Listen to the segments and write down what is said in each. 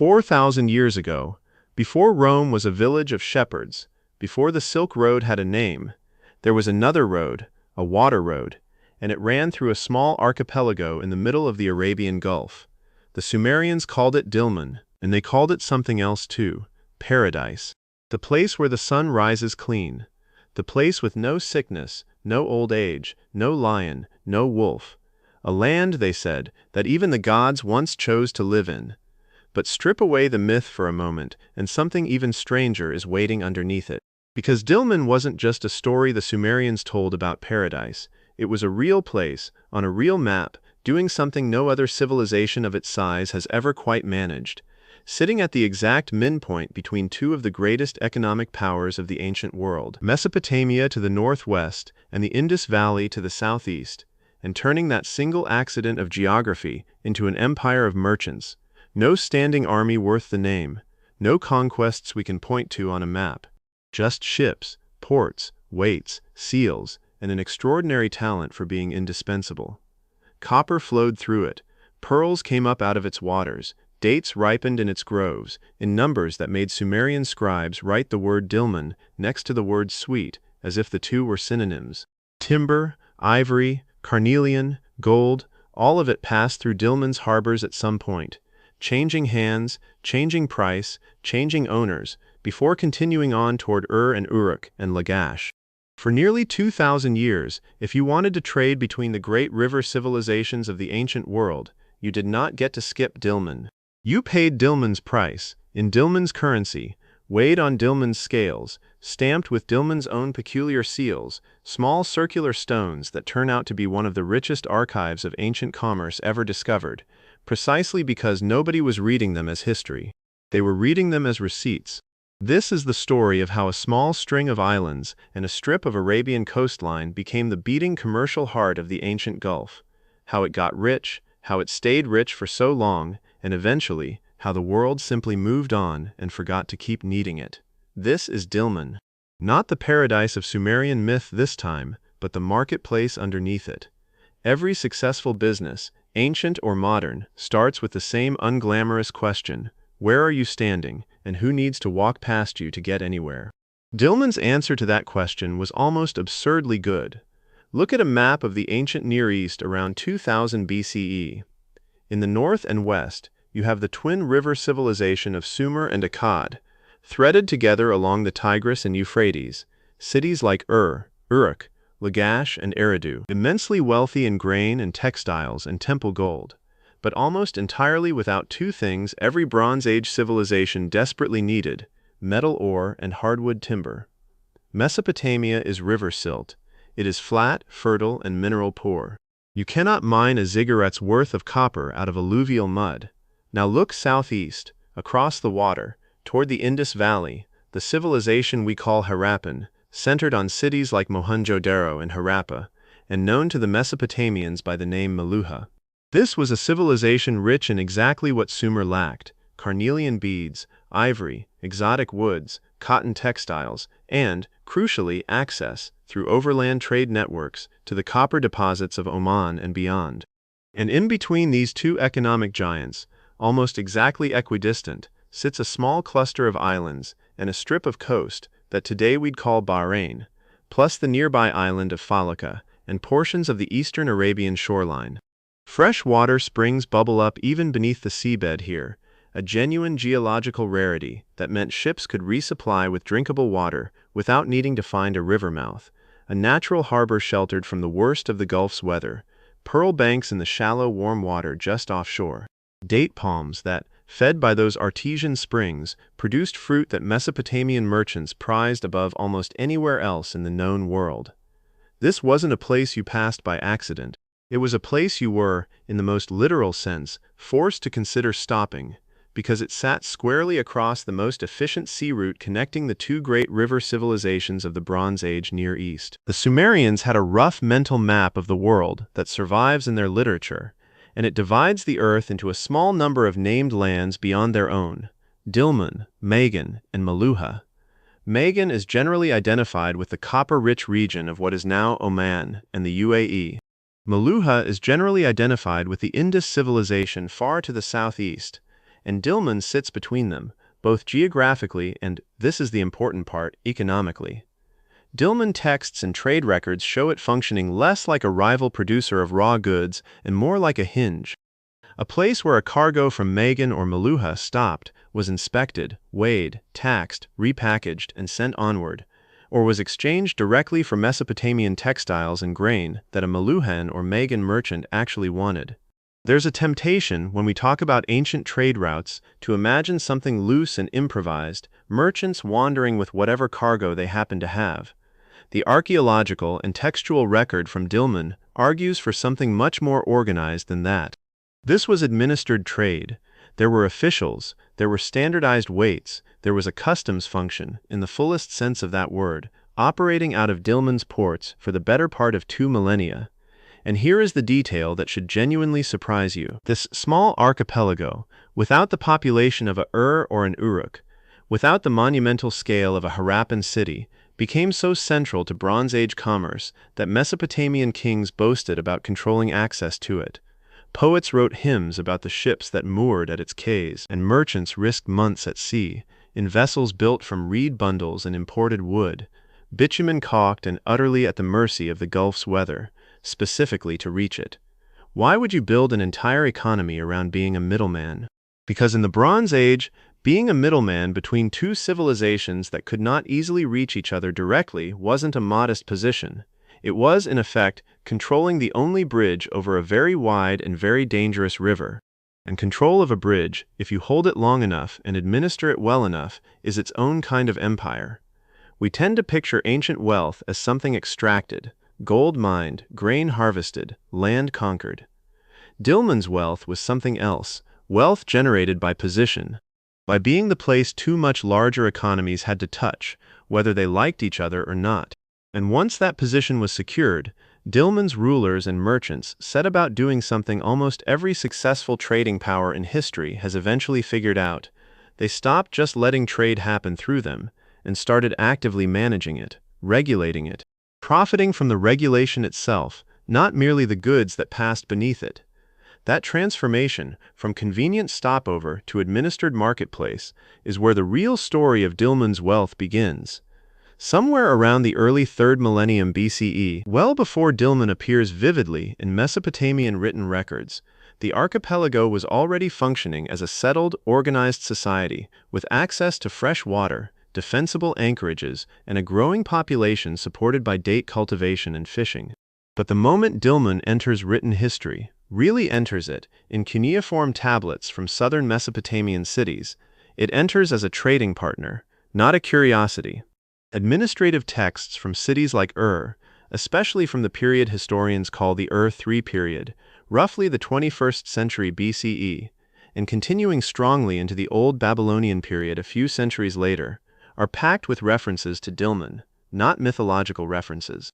4,000 years ago, before Rome was a village of shepherds, before the Silk Road had a name, there was another road, a water road, and it ran through a small archipelago in the middle of the Arabian Gulf. The Sumerians called it Dilmun, and they called it something else too, paradise. The place where the sun rises clean. The place with no sickness, no old age, no lion, no wolf. A land, they said, that even the gods once chose to live in. But strip away the myth for a moment, and something even stranger is waiting underneath it. Because Dilmun wasn't just a story the Sumerians told about paradise. It was a real place, on a real map, doing something no other civilization of its size has ever quite managed. Sitting at the exact midpoint between two of the greatest economic powers of the ancient world, Mesopotamia to the northwest and the Indus Valley to the southeast, and turning that single accident of geography into an empire of merchants. No standing army worth the name, no conquests we can point to on a map. Just ships, ports, weights, seals, and an extraordinary talent for being indispensable. Copper flowed through it, pearls came up out of its waters, dates ripened in its groves, in numbers that made Sumerian scribes write the word Dilmun next to the word sweet, as if the two were synonyms. Timber, ivory, carnelian, gold, all of it passed through Dilmun's harbors at some point, changing hands, changing price, changing owners, before continuing on toward and Uruk and Lagash. For nearly 2,000 years, if you wanted to trade between the great river civilizations of the ancient world, you did not get to skip Dilmun. You paid Dilmun's price, in Dilmun's currency, weighed on Dilmun's scales, stamped with Dilmun's own peculiar seals, small circular stones that turn out to be one of the richest archives of ancient commerce ever discovered, precisely because nobody was reading them as history. They were reading them as receipts. This is the story of how a small string of islands and a strip of Arabian coastline became the beating commercial heart of the ancient Gulf, how it got rich, how it stayed rich for so long, and eventually, how the world simply moved on and forgot to keep needing it. This is Dilmun. Not the paradise of Sumerian myth this time, but the marketplace underneath it. Every successful business, ancient or modern, starts with the same unglamorous question: where are you standing, and who needs to walk past you to get anywhere? Dilmun's answer to that question was almost absurdly good. Look at a map of the ancient Near East around 2000 BCE. In the north and west, you have the twin river civilization of Sumer and Akkad, threaded together along the Tigris and Euphrates, cities like Uruk, Lagash, and Eridu, immensely wealthy in grain and textiles and temple gold, but almost entirely without two things every Bronze Age civilization desperately needed: metal ore and hardwood timber. Mesopotamia is river silt. It is flat, fertile, and mineral poor. You cannot mine a ziggurat's worth of copper out of alluvial mud. Now look southeast, across the water, toward the Indus Valley, the civilization we call Harappan, centered on cities like Mohenjo-Daro and Harappa, and known to the Mesopotamians by the name Meluha. This was a civilization rich in exactly what Sumer lacked: carnelian beads, ivory, exotic woods, cotton textiles, and, crucially, access, through overland trade networks, to the copper deposits of Oman and beyond. And in between these two economic giants, almost exactly equidistant, sits a small cluster of islands and a strip of coast that today we'd call Bahrain, plus the nearby island of Falaka and portions of the eastern Arabian shoreline. Fresh water springs bubble up even beneath the seabed here, a genuine geological rarity that meant ships could resupply with drinkable water without needing to find a river mouth, a natural harbor sheltered from the worst of the Gulf's weather, pearl banks in the shallow warm water just offshore, date palms that, fed by those artesian springs, produced fruit that Mesopotamian merchants prized above almost anywhere else in the known world. This wasn't a place you passed by accident. It was a place you were, in the most literal sense, forced to consider stopping, because it sat squarely across the most efficient sea route connecting the two great river civilizations of the Bronze Age Near East. The Sumerians had a rough mental map of the world that survives in their literature, and it divides the earth into a small number of named lands beyond their own: Dilmun, Magan, and Meluha. Magan is generally identified with the copper-rich region of what is now Oman and the UAE. Meluha is generally identified with the Indus civilization far to the southeast, and Dilmun sits between them, both geographically and, this is the important part, economically. Dilmun texts and trade records show it functioning less like a rival producer of raw goods and more like a hinge. A place where a cargo from Magan or Meluhha stopped, was inspected, weighed, taxed, repackaged, and sent onward, or was exchanged directly for Mesopotamian textiles and grain that a Meluhhan or Magan merchant actually wanted. There's a temptation, when we talk about ancient trade routes, to imagine something loose and improvised, merchants wandering with whatever cargo they happen to have. The archaeological and textual record from Dilmun argues for something much more organized than that. This was administered trade. There were officials, there were standardized weights, there was a customs function, in the fullest sense of that word, operating out of Dilmun's ports for the better part of 2 millennia. And here is the detail that should genuinely surprise you. This small archipelago, without the population of a or an Uruk, without the monumental scale of a Harappan city, became so central to Bronze Age commerce that Mesopotamian kings boasted about controlling access to it. Poets wrote hymns about the ships that moored at its quays, and merchants risked months at sea, in vessels built from reed bundles and imported wood, bitumen caulked and utterly at the mercy of the Gulf's weather, specifically to reach it. Why would you build an entire economy around being a middleman? Because in the Bronze Age, being a middleman between two civilizations that could not easily reach each other directly wasn't a modest position. It was, in effect, controlling the only bridge over a very wide and very dangerous river. And control of a bridge, if you hold it long enough and administer it well enough, is its own kind of empire. We tend to picture ancient wealth as something extracted, gold mined, grain harvested, land conquered. Dilmun's wealth was something else, wealth generated by position. By being the place two much larger economies had to touch, whether they liked each other or not. And once that position was secured, Dilmun's rulers and merchants set about doing something almost every successful trading power in history has eventually figured out. They stopped just letting trade happen through them, and started actively managing it, regulating it, profiting from the regulation itself, not merely the goods that passed beneath it. That transformation, from convenient stopover to administered marketplace, is where the real story of Dilmun's wealth begins. Somewhere around the early 3rd millennium BCE, well before Dilmun appears vividly in Mesopotamian written records, the archipelago was already functioning as a settled, organized society with access to fresh water, defensible anchorages, and a growing population supported by date cultivation and fishing. But the moment Dilmun enters written history, really enters it, in cuneiform tablets from southern Mesopotamian cities, it enters as a trading partner, not a curiosity. Administrative texts from cities like especially from the period historians call the III period, roughly the 21st century BCE, and continuing strongly into the Old Babylonian period a few centuries later, are packed with references to Dilmun, not mythological references.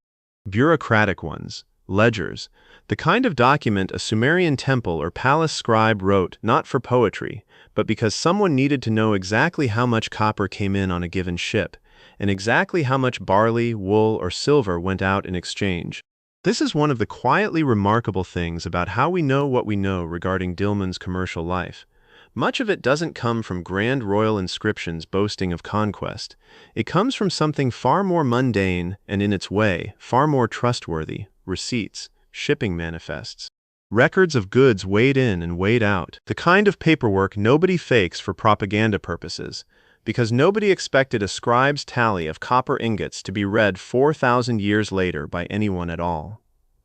Bureaucratic ones, ledgers, the kind of document a Sumerian temple or palace scribe wrote not for poetry, but because someone needed to know exactly how much copper came in on a given ship, and exactly how much barley, wool, or silver went out in exchange. This is one of the quietly remarkable things about how we know what we know regarding Dilmun's commercial life. Much of it doesn't come from grand royal inscriptions boasting of conquest. It comes from something far more mundane and, in its way, far more trustworthy: receipts, shipping manifests, records of goods weighed in and weighed out, the kind of paperwork nobody fakes for propaganda purposes, because nobody expected a scribe's tally of copper ingots to be read 4,000 years later by anyone at all.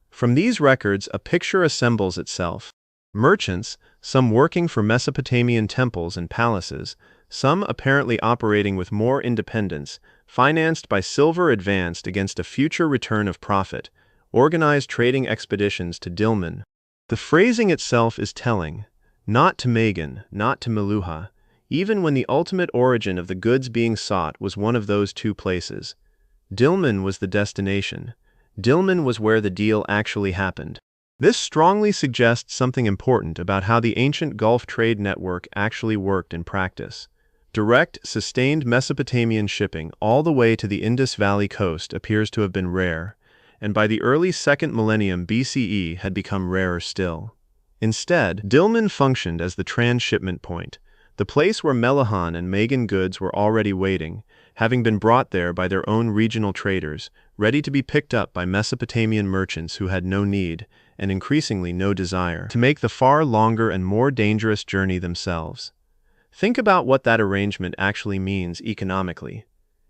From these records, a picture assembles itself. Merchants, some working for Mesopotamian temples and palaces, some apparently operating with more independence, financed by silver advanced against a future return of profit, organized trading expeditions to Dilmun. The phrasing itself is telling, not to Magan, not to Meluhha, even when the ultimate origin of the goods being sought was one of those two places. Dilmun was the destination. Dilmun was where the deal actually happened. This strongly suggests something important about how the ancient Gulf trade network actually worked in practice. Direct, sustained Mesopotamian shipping all the way to the Indus Valley coast appears to have been rare, and by the early 2nd millennium BCE had become rarer still. Instead, Dilmun functioned as the transshipment point, the place where Melahan and Magan goods were already waiting, having been brought there by their own regional traders, ready to be picked up by Mesopotamian merchants who had no need, and increasingly no desire, to make the far longer and more dangerous journey themselves. Think about what that arrangement actually means economically.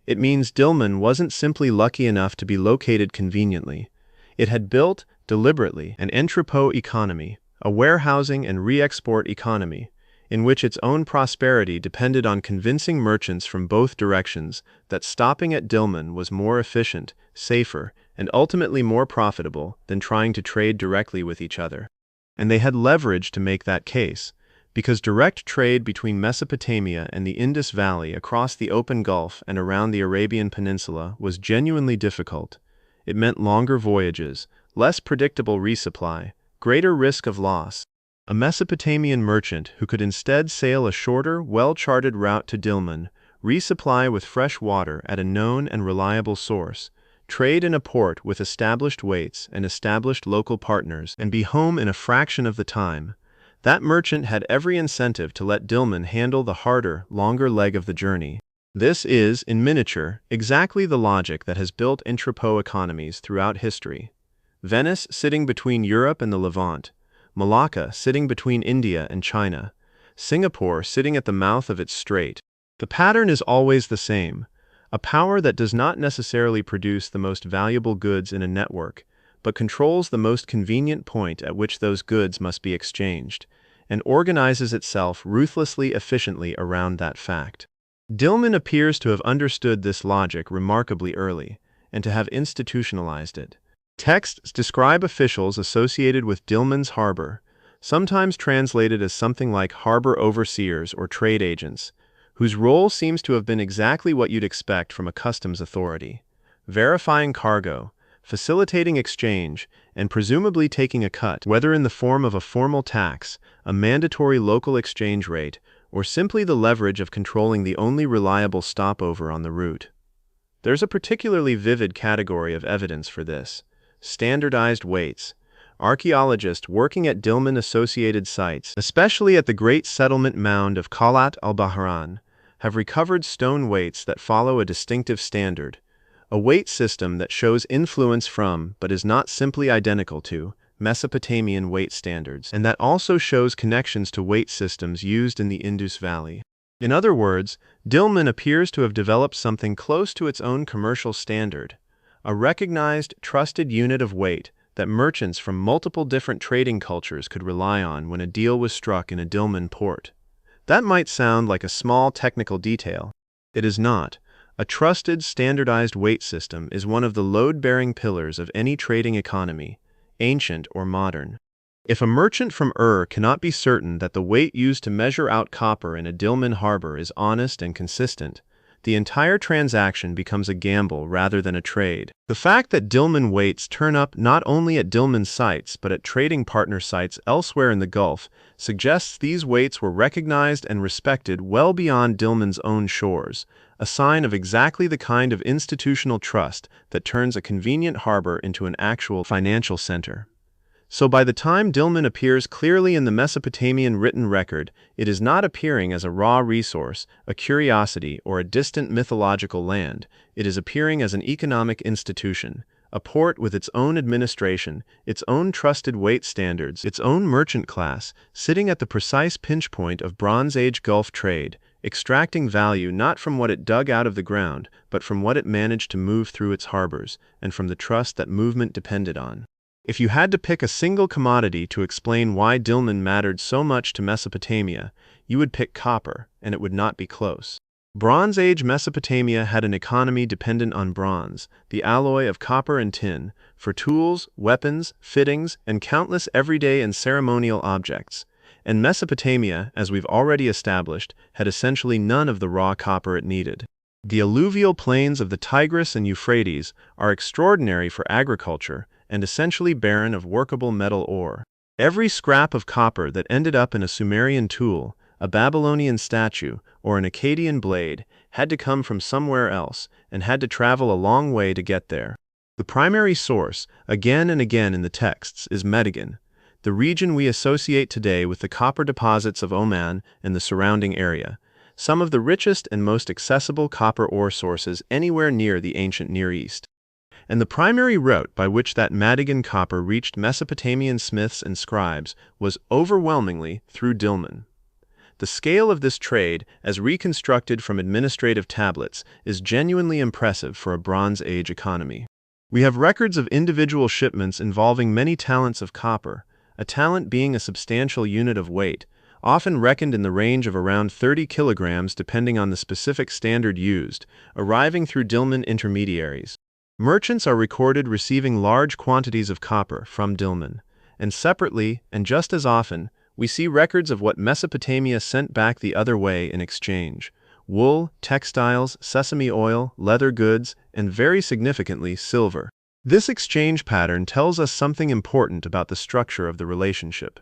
It means Dilmun wasn't simply lucky enough to be located conveniently. It had built, deliberately, an entrepot economy, a warehousing and re-export economy, in which its own prosperity depended on convincing merchants from both directions that stopping at Dilmun was more efficient, safer, and ultimately more profitable than trying to trade directly with each other. And they had leverage to make that case, because direct trade between Mesopotamia and the Indus Valley across the open Gulf and around the Arabian Peninsula was genuinely difficult. It meant longer voyages, less predictable resupply, greater risk of loss. A Mesopotamian merchant who could instead sail a shorter, well-charted route to Dilmun, resupply with fresh water at a known and reliable source, trade in a port with established weights and established local partners, and be home in a fraction of the time, that merchant had every incentive to let Dilmun handle the harder, longer leg of the journey. This is, in miniature, exactly the logic that has built entrepot economies throughout history. Venice sitting between Europe and the Levant, Malacca sitting between India and China, Singapore sitting at the mouth of its strait. The pattern is always the same: a power that does not necessarily produce the most valuable goods in a network, but controls the most convenient point at which those goods must be exchanged, and organizes itself ruthlessly efficiently around that fact. Dilmun appears to have understood this logic remarkably early, and to have institutionalized it. Texts describe officials associated with Dilmun's harbor, sometimes translated as something like harbor overseers or trade agents, whose role seems to have been exactly what you'd expect from a customs authority: verifying cargo, facilitating exchange, and presumably taking a cut, whether in the form of a formal tax, a mandatory local exchange rate, or simply the leverage of controlling the only reliable stopover on the route. There's a particularly vivid category of evidence for this: standardized weights. Archaeologists working at Dilmun-associated sites, especially at the great settlement mound of Qal'at al-Bahrain, have recovered stone weights that follow a distinctive standard, a weight system that shows influence from, but is not simply identical to, Mesopotamian weight standards, and that also shows connections to weight systems used in the Indus Valley. In other words, Dilmun appears to have developed something close to its own commercial standard, a recognized, trusted unit of weight that merchants from multiple different trading cultures could rely on when a deal was struck in a Dilmun port. That might sound like a small technical detail. It is not. A trusted, standardized weight system is one of the load-bearing pillars of any trading economy, ancient or modern. If a merchant from cannot be certain that the weight used to measure out copper in a Dilmun harbor is honest and consistent, the entire transaction becomes a gamble rather than a trade. The fact that Dilmun weights turn up not only at Dilmun sites but at trading partner sites elsewhere in the Gulf suggests these weights were recognized and respected well beyond Dilmun's own shores, a sign of exactly the kind of institutional trust that turns a convenient harbor into an actual financial center. So by the time Dilmun appears clearly in the Mesopotamian written record, it is not appearing as a raw resource, a curiosity, or a distant mythological land. It is appearing as an economic institution, a port with its own administration, its own trusted weight standards, its own merchant class, sitting at the precise pinch point of Bronze Age Gulf trade, extracting value not from what it dug out of the ground, but from what it managed to move through its harbors, and from the trust that movement depended on. If you had to pick a single commodity to explain why Dilmun mattered so much to Mesopotamia, you would pick copper, and it would not be close. Bronze Age Mesopotamia had an economy dependent on bronze, the alloy of copper and tin, for tools, weapons, fittings, and countless everyday and ceremonial objects. And Mesopotamia, as we've already established, had essentially none of the raw copper it needed. The alluvial plains of the Tigris and Euphrates are extraordinary for agriculture, and essentially barren of workable metal ore. Every scrap of copper that ended up in a Sumerian tool, a Babylonian statue, or an Akkadian blade had to come from somewhere else, and had to travel a long way to get there. The primary source, again and again in the texts, is Magan. the region we associate today with the copper deposits of Oman and the surrounding area, some of the richest and most accessible copper ore sources anywhere near the ancient Near East. And the primary route by which that Magan copper reached Mesopotamian smiths and scribes was overwhelmingly through Dilmun. The scale of this trade, as reconstructed from administrative tablets, is genuinely impressive for a Bronze Age economy. We have records of individual shipments involving many talents of copper, a talent being a substantial unit of weight, often reckoned in the range of around 30 kilograms depending on the specific standard used, arriving through Dilmun intermediaries. Merchants are recorded receiving large quantities of copper from Dilmun, and separately, and just as often, we see records of what Mesopotamia sent back the other way in exchange: wool, textiles, sesame oil, leather goods, and very significantly, silver. This exchange pattern tells us something important about the structure of the relationship.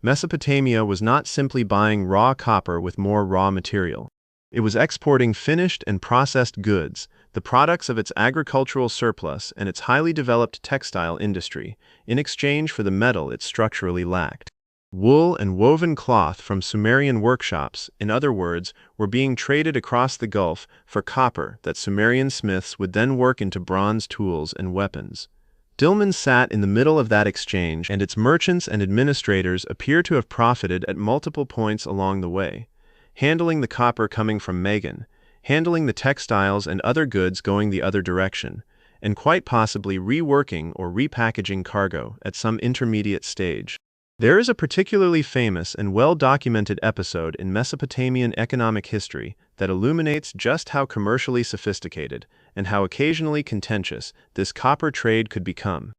Mesopotamia was not simply buying raw copper with more raw material. It was exporting finished and processed goods, the products of its agricultural surplus and its highly developed textile industry, in exchange for the metal it structurally lacked. Wool and woven cloth from Sumerian workshops, in other words, were being traded across the Gulf for copper that Sumerian smiths would then work into bronze tools and weapons. Dilmun sat in the middle of that exchange, and its merchants and administrators appear to have profited at multiple points along the way, handling the copper coming from Magan, handling the textiles and other goods going the other direction, and quite possibly reworking or repackaging cargo at some intermediate stage. There is a particularly famous and well-documented episode in Mesopotamian economic history that illuminates just how commercially sophisticated and how occasionally contentious this copper trade could become.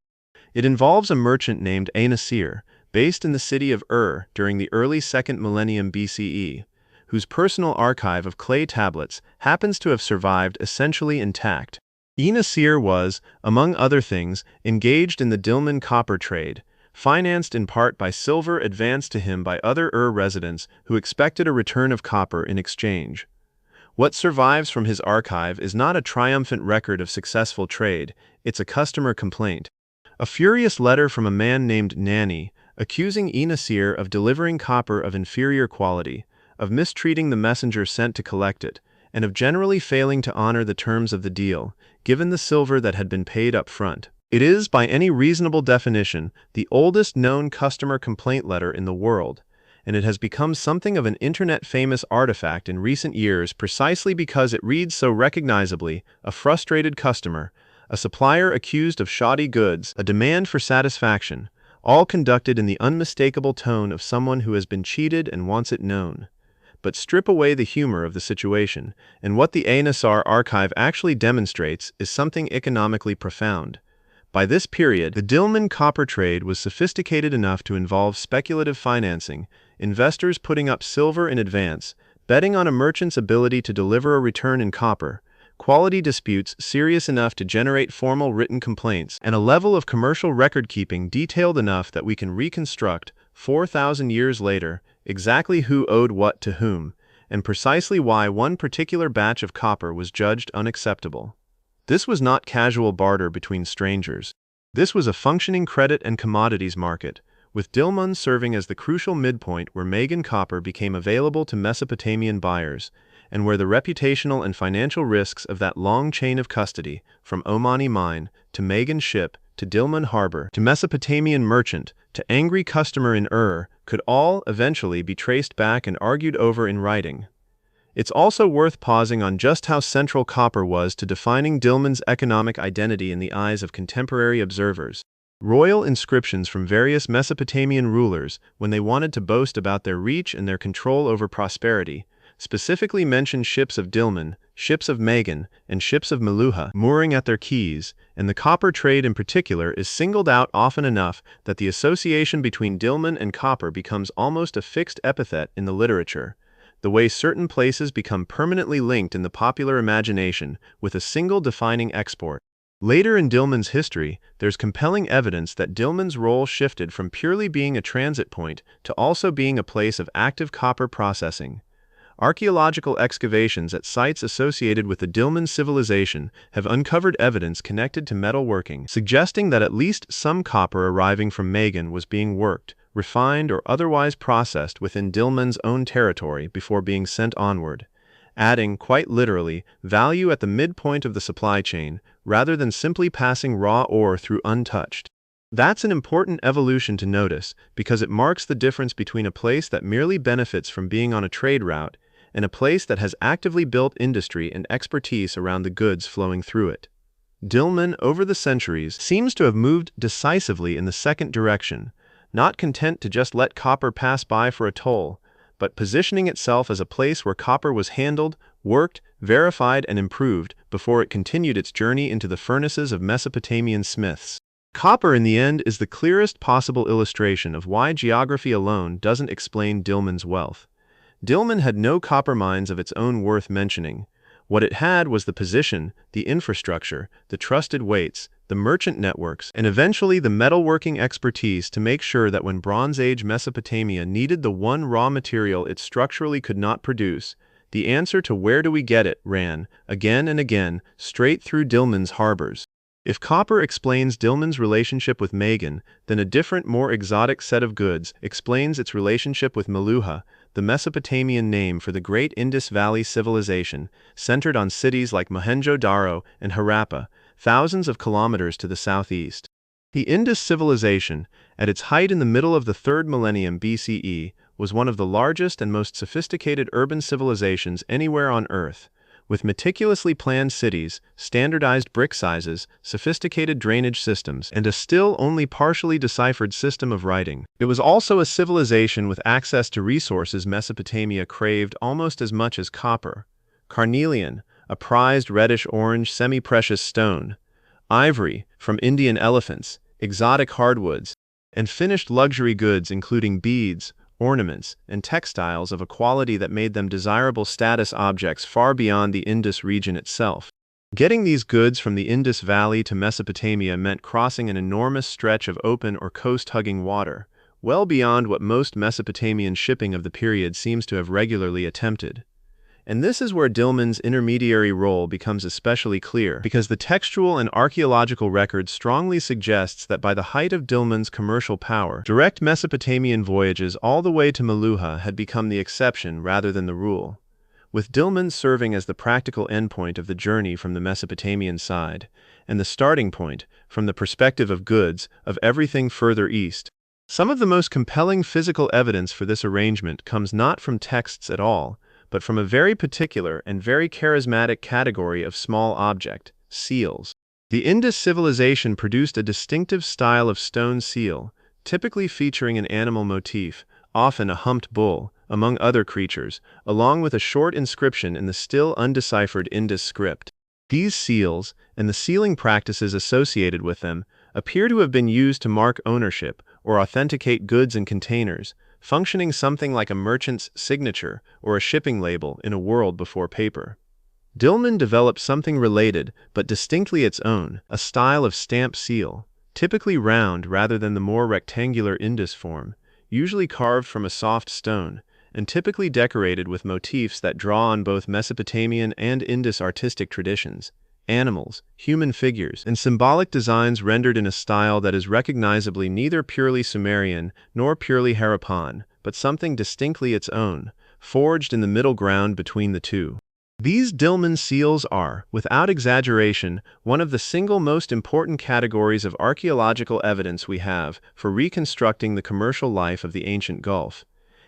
It involves a merchant named Nasir, based in the city of during the early 2nd millennium BCE, whose personal archive of clay tablets happens to have survived essentially intact. Nasir was, among other things, engaged in the Dilmun copper trade, financed in part by silver advanced to him by other residents who expected a return of copper in exchange. What survives from his archive is not a triumphant record of successful trade, it's a customer complaint. A furious letter from a man named Nani, accusing Nasir of delivering copper of inferior quality, of mistreating the messenger sent to collect it, and of generally failing to honor the terms of the deal, given the silver that had been paid up front. It is, by any reasonable definition, the oldest known customer complaint letter in the world, and it has become something of an internet-famous artifact in recent years precisely because it reads so recognizably: a frustrated customer, a supplier accused of shoddy goods, a demand for satisfaction, all conducted in the unmistakable tone of someone who has been cheated and wants it known. But strip away the humor of the situation, and what the Nasir archive actually demonstrates is something economically profound. By this period, the Dilmun copper trade was sophisticated enough to involve speculative financing, investors putting up silver in advance, betting on a merchant's ability to deliver a return in copper, quality disputes serious enough to generate formal written complaints, and a level of commercial record-keeping detailed enough that we can reconstruct, 4,000 years later, exactly who owed what to whom, and precisely why one particular batch of copper was judged unacceptable. This was not casual barter between strangers. This was a functioning credit and commodities market, with Dilmun serving as the crucial midpoint where Magan copper became available to Mesopotamian buyers, and where the reputational and financial risks of that long chain of custody, from Omani mine, to Magan ship, to Dilmun harbor, to Mesopotamian merchant, to angry customer in could all, eventually, be traced back and argued over in writing. It's also worth pausing on just how central copper was to defining Dilmun's economic identity in the eyes of contemporary observers. Royal inscriptions from various Mesopotamian rulers, when they wanted to boast about their reach and their control over prosperity, specifically mention ships of Dilmun, ships of Magan, and ships of Meluha mooring at their quays, and the copper trade in particular is singled out often enough that the association between Dilmun and copper becomes almost a fixed epithet in the literature, the way certain places become permanently linked in the popular imagination with a single defining export. Later in Dilmun's history, there's compelling evidence that Dilmun's role shifted from purely being a transit point to also being a place of active copper processing. archaeological excavations at sites associated with the Dilmun civilization have uncovered evidence connected to metalworking, suggesting that at least some copper arriving from Magan was being worked, refined, or otherwise processed within Dilmun's own territory before being sent onward, adding, quite literally, value at the midpoint of the supply chain, rather than simply passing raw ore through untouched. That's an important evolution to notice, because it marks the difference between a place that merely benefits from being on a trade route and a place that has actively built industry and expertise around the goods flowing through it. Dilmun, over the centuries, seems to have moved decisively in the second direction, not content to just let copper pass by for a toll, but positioning itself as a place where copper was handled, worked, verified, and improved before it continued its journey into the furnaces of Mesopotamian smiths. Copper, in the end, is the clearest possible illustration of why geography alone doesn't explain Dilmun's wealth. Dilmun had no copper mines of its own worth mentioning. What it had was the position, the infrastructure, the trusted weights, the merchant networks, and eventually the metalworking expertise to make sure that when Bronze Age Mesopotamia needed the one raw material it structurally could not produce, the answer to "where do we get it" ran, again and again, straight through Dilmun's harbors. If copper explains Dilmun's relationship with Magan, then a different, more exotic set of goods explains its relationship with Meluha, the Mesopotamian name for the great Indus Valley civilization, centered on cities like Mohenjo-Daro and Harappa, thousands of kilometers to the southeast. The Indus civilization, at its height in the middle of the 3rd millennium BCE, was one of the largest and most sophisticated urban civilizations anywhere on Earth, with meticulously planned cities, standardized brick sizes, sophisticated drainage systems, and a still only partially deciphered system of writing. It was also a civilization with access to resources Mesopotamia craved almost as much as copper: carnelian, a prized reddish-orange semi-precious stone; ivory, from Indian elephants; exotic hardwoods; and finished luxury goods including beads, ornaments, and textiles of a quality that made them desirable status objects far beyond the Indus region itself. Getting these goods from the Indus Valley to Mesopotamia meant crossing an enormous stretch of open or coast-hugging water, well beyond what most Mesopotamian shipping of the period seems to have regularly attempted. And this is where Dilmun's intermediary role becomes especially clear, because the textual and archaeological record strongly suggests that by the height of Dilmun's commercial power, direct Mesopotamian voyages all the way to Meluha had become the exception rather than the rule, with Dilmun serving as the practical endpoint of the journey from the Mesopotamian side, and the starting point, from the perspective of goods, of everything further east. Some of the most compelling physical evidence for this arrangement comes not from texts at all, but from a very particular and very charismatic category of small object: seals. The Indus civilization produced a distinctive style of stone seal, typically featuring an animal motif, often a humped bull, among other creatures, along with a short inscription in the still undeciphered Indus script. These seals, and the sealing practices associated with them, appear to have been used to mark ownership or authenticate goods and containers, functioning something like a merchant's signature or a shipping label in a world before paper. Dilmun developed something related but distinctly its own, a style of stamp seal, typically round rather than the more rectangular Indus form, usually carved from a soft stone, and typically decorated with motifs that draw on both Mesopotamian and Indus artistic traditions: animals, human figures, and symbolic designs rendered in a style that is recognizably neither purely Sumerian nor purely Harappan, but something distinctly its own, forged in the middle ground between the two. These Dilmun seals are, without exaggeration, one of the single most important categories of archaeological evidence we have for reconstructing the commercial life of the ancient Gulf.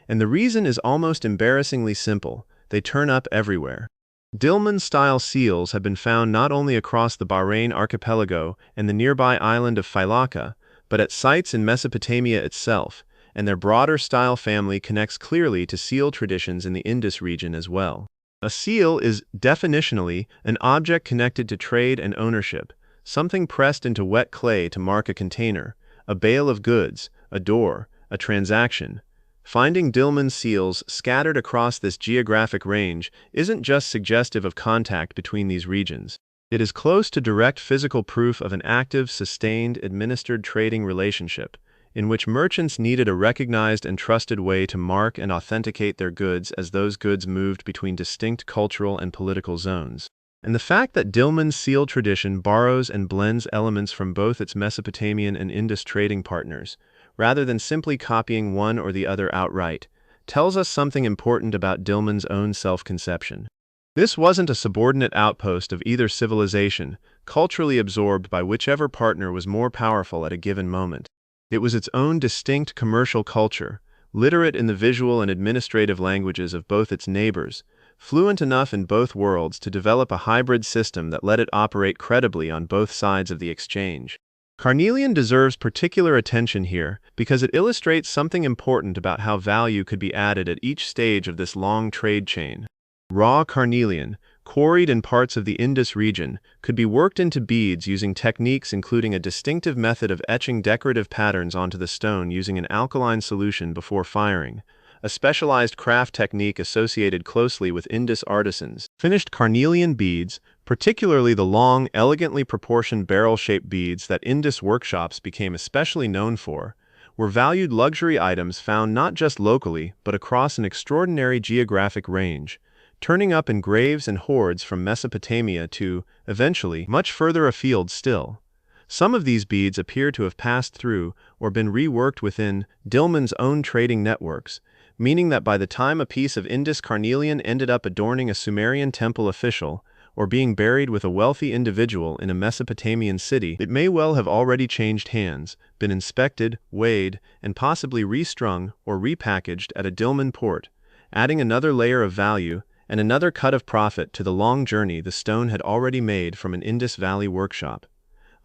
And the reason is almost embarrassingly simple: they turn up everywhere. Dilmun-style seals have been found not only across the Bahrain archipelago and the nearby island of Failaka, but at sites in Mesopotamia itself, and their broader style family connects clearly to seal traditions in the Indus region as well. A seal is, definitionally, an object connected to trade and ownership, something pressed into wet clay to mark a container, a bale of goods, a door, a transaction. Finding Dilmun seals scattered across this geographic range isn't just suggestive of contact between these regions. It is close to direct physical proof of an active, sustained, administered trading relationship, in which merchants needed a recognized and trusted way to mark and authenticate their goods as those goods moved between distinct cultural and political zones. And the fact that Dilmun's seal tradition borrows and blends elements from both its Mesopotamian and Indus trading partners, rather than simply copying one or the other outright, tells us something important about Dilmun's own self-conception. This wasn't a subordinate outpost of either civilization, culturally absorbed by whichever partner was more powerful at a given moment. It was its own distinct commercial culture, literate in the visual and administrative languages of both its neighbors, fluent enough in both worlds to develop a hybrid system that let it operate credibly on both sides of the exchange. Carnelian deserves particular attention here because it illustrates something important about how value could be added at each stage of this long trade chain. Raw carnelian, quarried in parts of the Indus region, could be worked into beads using techniques including a distinctive method of etching decorative patterns onto the stone using an alkaline solution before firing, a specialized craft technique associated closely with Indus artisans. Finished carnelian beads, particularly the long, elegantly proportioned barrel-shaped beads that Indus workshops became especially known for, were valued luxury items found not just locally but across an extraordinary geographic range, turning up in graves and hoards from Mesopotamia to, eventually, much further afield still. Some of these beads appear to have passed through or been reworked within Dilmun's own trading networks, meaning that by the time a piece of Indus carnelian ended up adorning a Sumerian temple official or being buried with a wealthy individual in a Mesopotamian city, it may well have already changed hands, been inspected, weighed, and possibly restrung or repackaged at a Dilmun port, adding another layer of value and another cut of profit to the long journey the stone had already made from an Indus Valley workshop.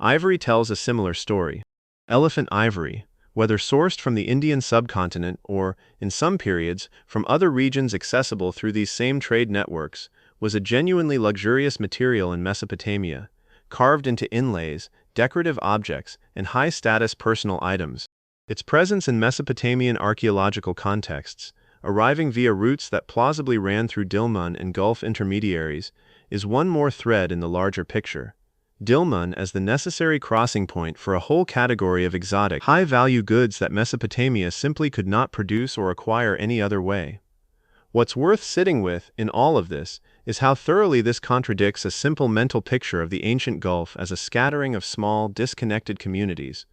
Ivory tells a similar story. Elephant ivory, whether sourced from the Indian subcontinent or, in some periods, from other regions accessible through these same trade networks, was a genuinely luxurious material in Mesopotamia, carved into inlays, decorative objects, and high-status personal items. Its presence in Mesopotamian archaeological contexts, arriving via routes that plausibly ran through Dilmun and Gulf intermediaries, is one more thread in the larger picture. Dilmun as the necessary crossing point for a whole category of exotic, high-value goods that Mesopotamia simply could not produce or acquire any other way. What's worth sitting with, in all of this, is how thoroughly this contradicts a simple mental picture of the ancient Gulf as a scattering of small, disconnected communities.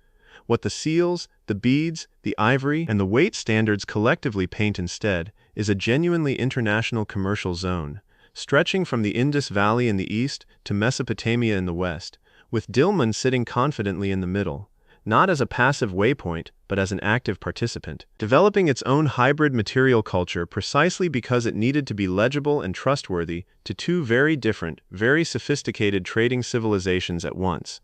What the seals, the beads, the ivory, and the weight standards collectively paint instead is a genuinely international commercial zone, stretching from the Indus Valley in the east to Mesopotamia in the west, with Dilmun sitting confidently in the middle, not as a passive waypoint but as an active participant, developing its own hybrid material culture precisely because it needed to be legible and trustworthy to two very different, very sophisticated trading civilizations at once.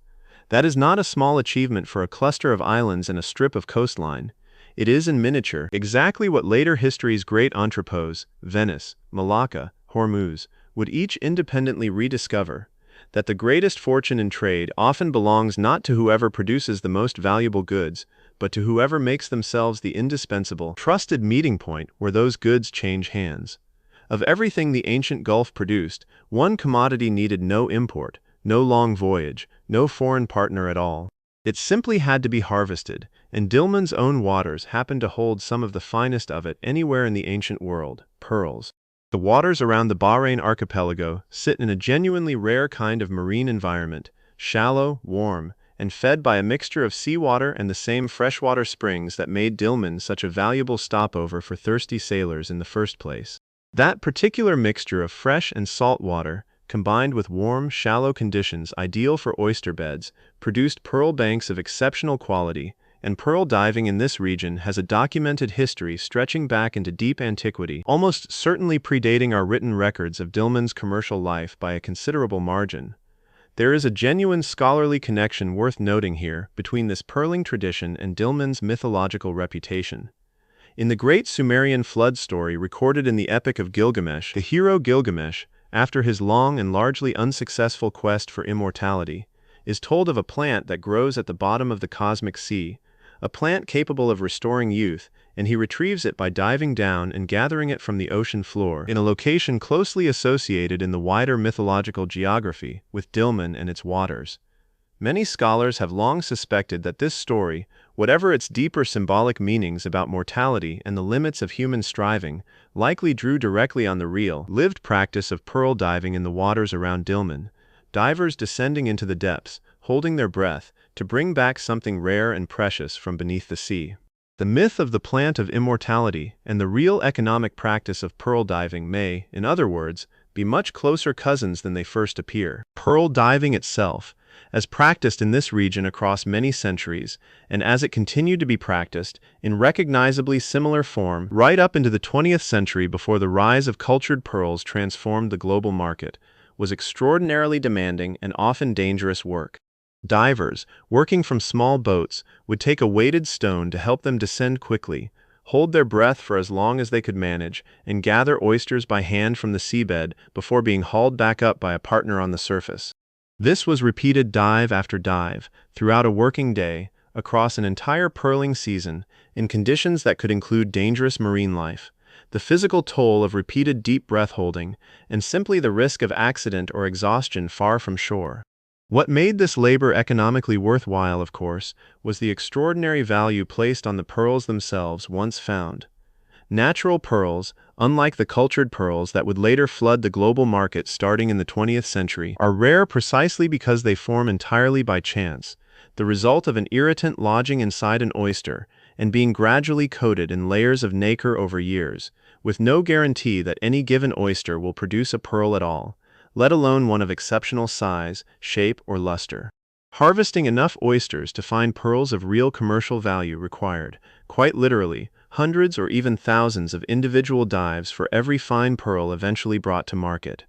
That is not a small achievement for a cluster of islands and a strip of coastline. It is in miniature exactly what later history's great entrepôts, Venice, Malacca, Hormuz, would each independently rediscover, that the greatest fortune in trade often belongs not to whoever produces the most valuable goods, but to whoever makes themselves the indispensable, trusted meeting point where those goods change hands. Of everything the ancient Gulf produced, one commodity needed no import, no long voyage, no foreign partner at all. It simply had to be harvested, and Dilmun's own waters happened to hold some of the finest of it anywhere in the ancient world, pearls. The waters around the Bahrain archipelago sit in a genuinely rare kind of marine environment, shallow, warm, and fed by a mixture of seawater and the same freshwater springs that made Dilmun such a valuable stopover for thirsty sailors in the first place. That particular mixture of fresh and salt water, combined with warm, shallow conditions ideal for oyster beds, produced pearl banks of exceptional quality, and pearl diving in this region has a documented history stretching back into deep antiquity, almost certainly predating our written records of Dilmun's commercial life by a considerable margin. There is a genuine scholarly connection worth noting here between this pearling tradition and Dilmun's mythological reputation. In the great Sumerian flood story recorded in the Epic of Gilgamesh, the hero Gilgamesh, after his long and largely unsuccessful quest for immortality, is told of a plant that grows at the bottom of the cosmic sea, a plant capable of restoring youth, and he retrieves it by diving down and gathering it from the ocean floor in a location closely associated in the wider mythological geography with Dilmun and its waters. Many scholars have long suspected that this story, whatever its deeper symbolic meanings about mortality and the limits of human striving, likely drew directly on the real, lived practice of pearl diving in the waters around Dilmun, divers descending into the depths, holding their breath, to bring back something rare and precious from beneath the sea. The myth of the plant of immortality and the real economic practice of pearl diving may, in other words, be much closer cousins than they first appear. Pearl diving itself, as practiced in this region across many centuries, and as it continued to be practiced in recognizably similar form right up into the 20th century before the rise of cultured pearls transformed the global market, was extraordinarily demanding and often dangerous work. Divers, working from small boats, would take a weighted stone to help them descend quickly, hold their breath for as long as they could manage, and gather oysters by hand from the seabed before being hauled back up by a partner on the surface. This was repeated dive after dive, throughout a working day, across an entire pearling season, in conditions that could include dangerous marine life, the physical toll of repeated deep breath holding, and simply the risk of accident or exhaustion far from shore. What made this labor economically worthwhile, of course, was the extraordinary value placed on the pearls themselves once found. Natural pearls, unlike the cultured pearls that would later flood the global market starting in the 20th century, are rare precisely because they form entirely by chance, the result of an irritant lodging inside an oyster and being gradually coated in layers of nacre over years, with no guarantee that any given oyster will produce a pearl at all, let alone one of exceptional size, shape, or luster. Harvesting enough oysters to find pearls of real commercial value required, quite literally, hundreds or even thousands of individual dives for every fine pearl eventually brought to market.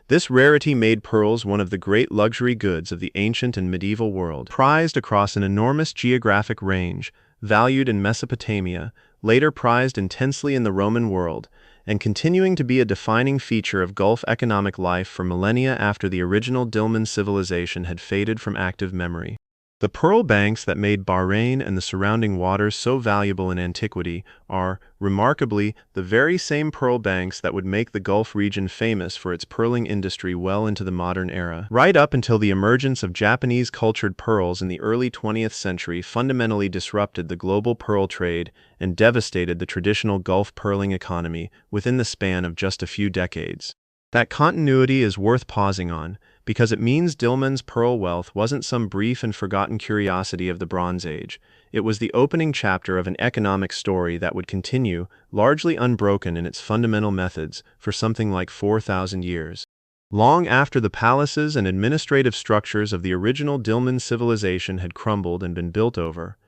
This rarity made pearls one of the great luxury goods of the ancient and medieval world, prized across an enormous geographic range, valued in Mesopotamia, later prized intensely in the Roman world, and continuing to be a defining feature of Gulf economic life for millennia after the original Dilmun civilization had faded from active memory. The pearl banks that made Bahrain and the surrounding waters so valuable in antiquity are, remarkably, the very same pearl banks that would make the Gulf region famous for its pearling industry well into the modern era. Right up until the emergence of Japanese cultured pearls in the early 20th century fundamentally disrupted the global pearl trade and devastated the traditional Gulf pearling economy within the span of just a few decades. That continuity is worth pausing on, because it means Dilmun's pearl wealth wasn't some brief and forgotten curiosity of the Bronze Age. It was the opening chapter of an economic story that would continue, largely unbroken in its fundamental methods, for something like 4,000 years. Long after the palaces and administrative structures of the original Dilmun civilization had crumbled and been built over,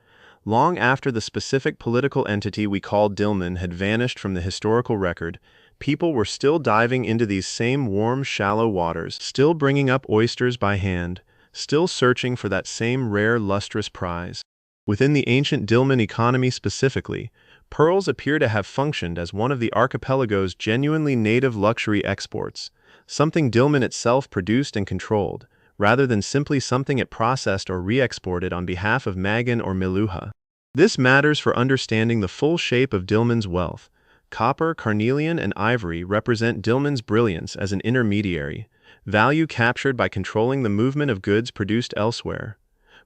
long after the specific political entity we called Dilmun had vanished from the historical record, people were still diving into these same warm, shallow waters, still bringing up oysters by hand, still searching for that same rare, lustrous prize. Within the ancient Dilmun economy specifically, pearls appear to have functioned as one of the archipelago's genuinely native luxury exports, something Dilmun itself produced and controlled, rather than simply something it processed or re-exported on behalf of Magan or Meluha. This matters for understanding the full shape of Dilmun's wealth. Copper, carnelian, and ivory represent Dilmun's brilliance as an intermediary, value captured by controlling the movement of goods produced elsewhere.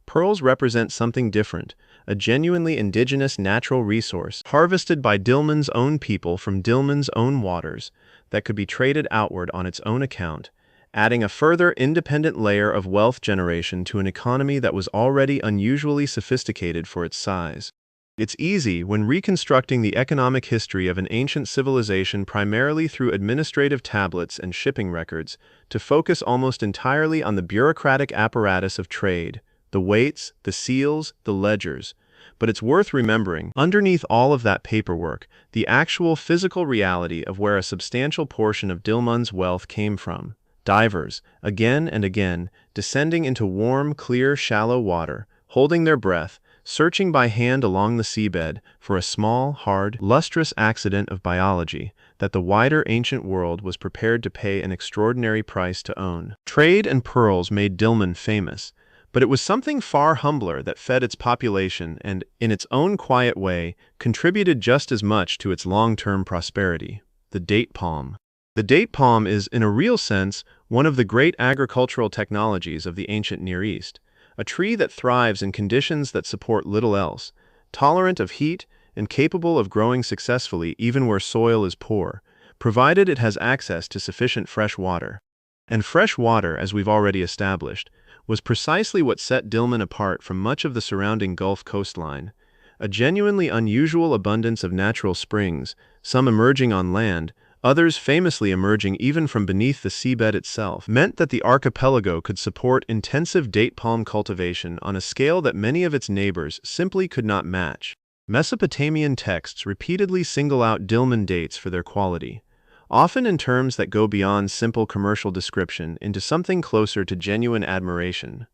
Pearls represent something different, a genuinely indigenous natural resource, harvested by Dilmun's own people from Dilmun's own waters, that could be traded outward on its own account, adding a further independent layer of wealth generation to an economy that was already unusually sophisticated for its size. It's easy, when reconstructing the economic history of an ancient civilization primarily through administrative tablets and shipping records, to focus almost entirely on the bureaucratic apparatus of trade, the weights, the seals, the ledgers. But it's worth remembering, underneath all of that paperwork, the actual physical reality of where a substantial portion of Dilmun's wealth came from. Divers, again and again, descending into warm, clear, shallow water, holding their breath, searching by hand along the seabed for a small, hard, lustrous accident of biology that the wider ancient world was prepared to pay an extraordinary price to own. Trade and pearls made Dilmun famous, but it was something far humbler that fed its population and, in its own quiet way, contributed just as much to its long-term prosperity: the date palm. The date palm is, in a real sense, one of the great agricultural technologies of the ancient Near East, a tree that thrives in conditions that support little else, tolerant of heat and capable of growing successfully even where soil is poor, provided it has access to sufficient fresh water. And fresh water, as we've already established, was precisely what set Dilmun apart from much of the surrounding Gulf coastline. A genuinely unusual abundance of natural springs, some emerging on land, others famously emerging even from beneath the seabed itself, meant that the archipelago could support intensive date palm cultivation on a scale that many of its neighbors simply could not match. Mesopotamian texts repeatedly single out Dilmun dates for their quality, often in terms that go beyond simple commercial description into something closer to genuine admiration.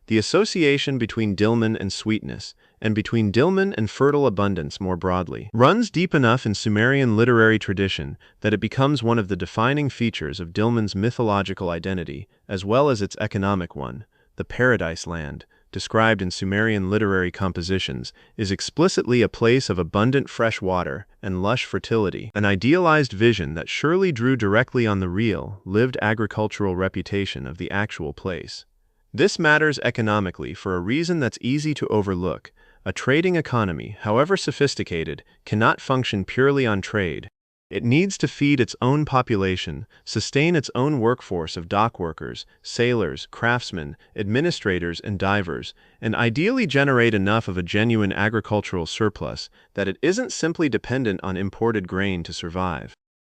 The association between Dilmun and sweetness, and between Dilmun and fertile abundance more broadly, runs deep enough in Sumerian literary tradition that it becomes one of the defining features of Dilmun's mythological identity, as well as its economic one. The Paradise Land, described in Sumerian literary compositions, is explicitly a place of abundant fresh water and lush fertility, an idealized vision that surely drew directly on the real, lived agricultural reputation of the actual place. This matters economically for a reason that's easy to overlook. A trading economy, however sophisticated, cannot function purely on trade. It needs to feed its own population, sustain its own workforce of dock workers, sailors, craftsmen, administrators, and divers, and ideally generate enough of a genuine agricultural surplus that it isn't simply dependent on imported grain to survive.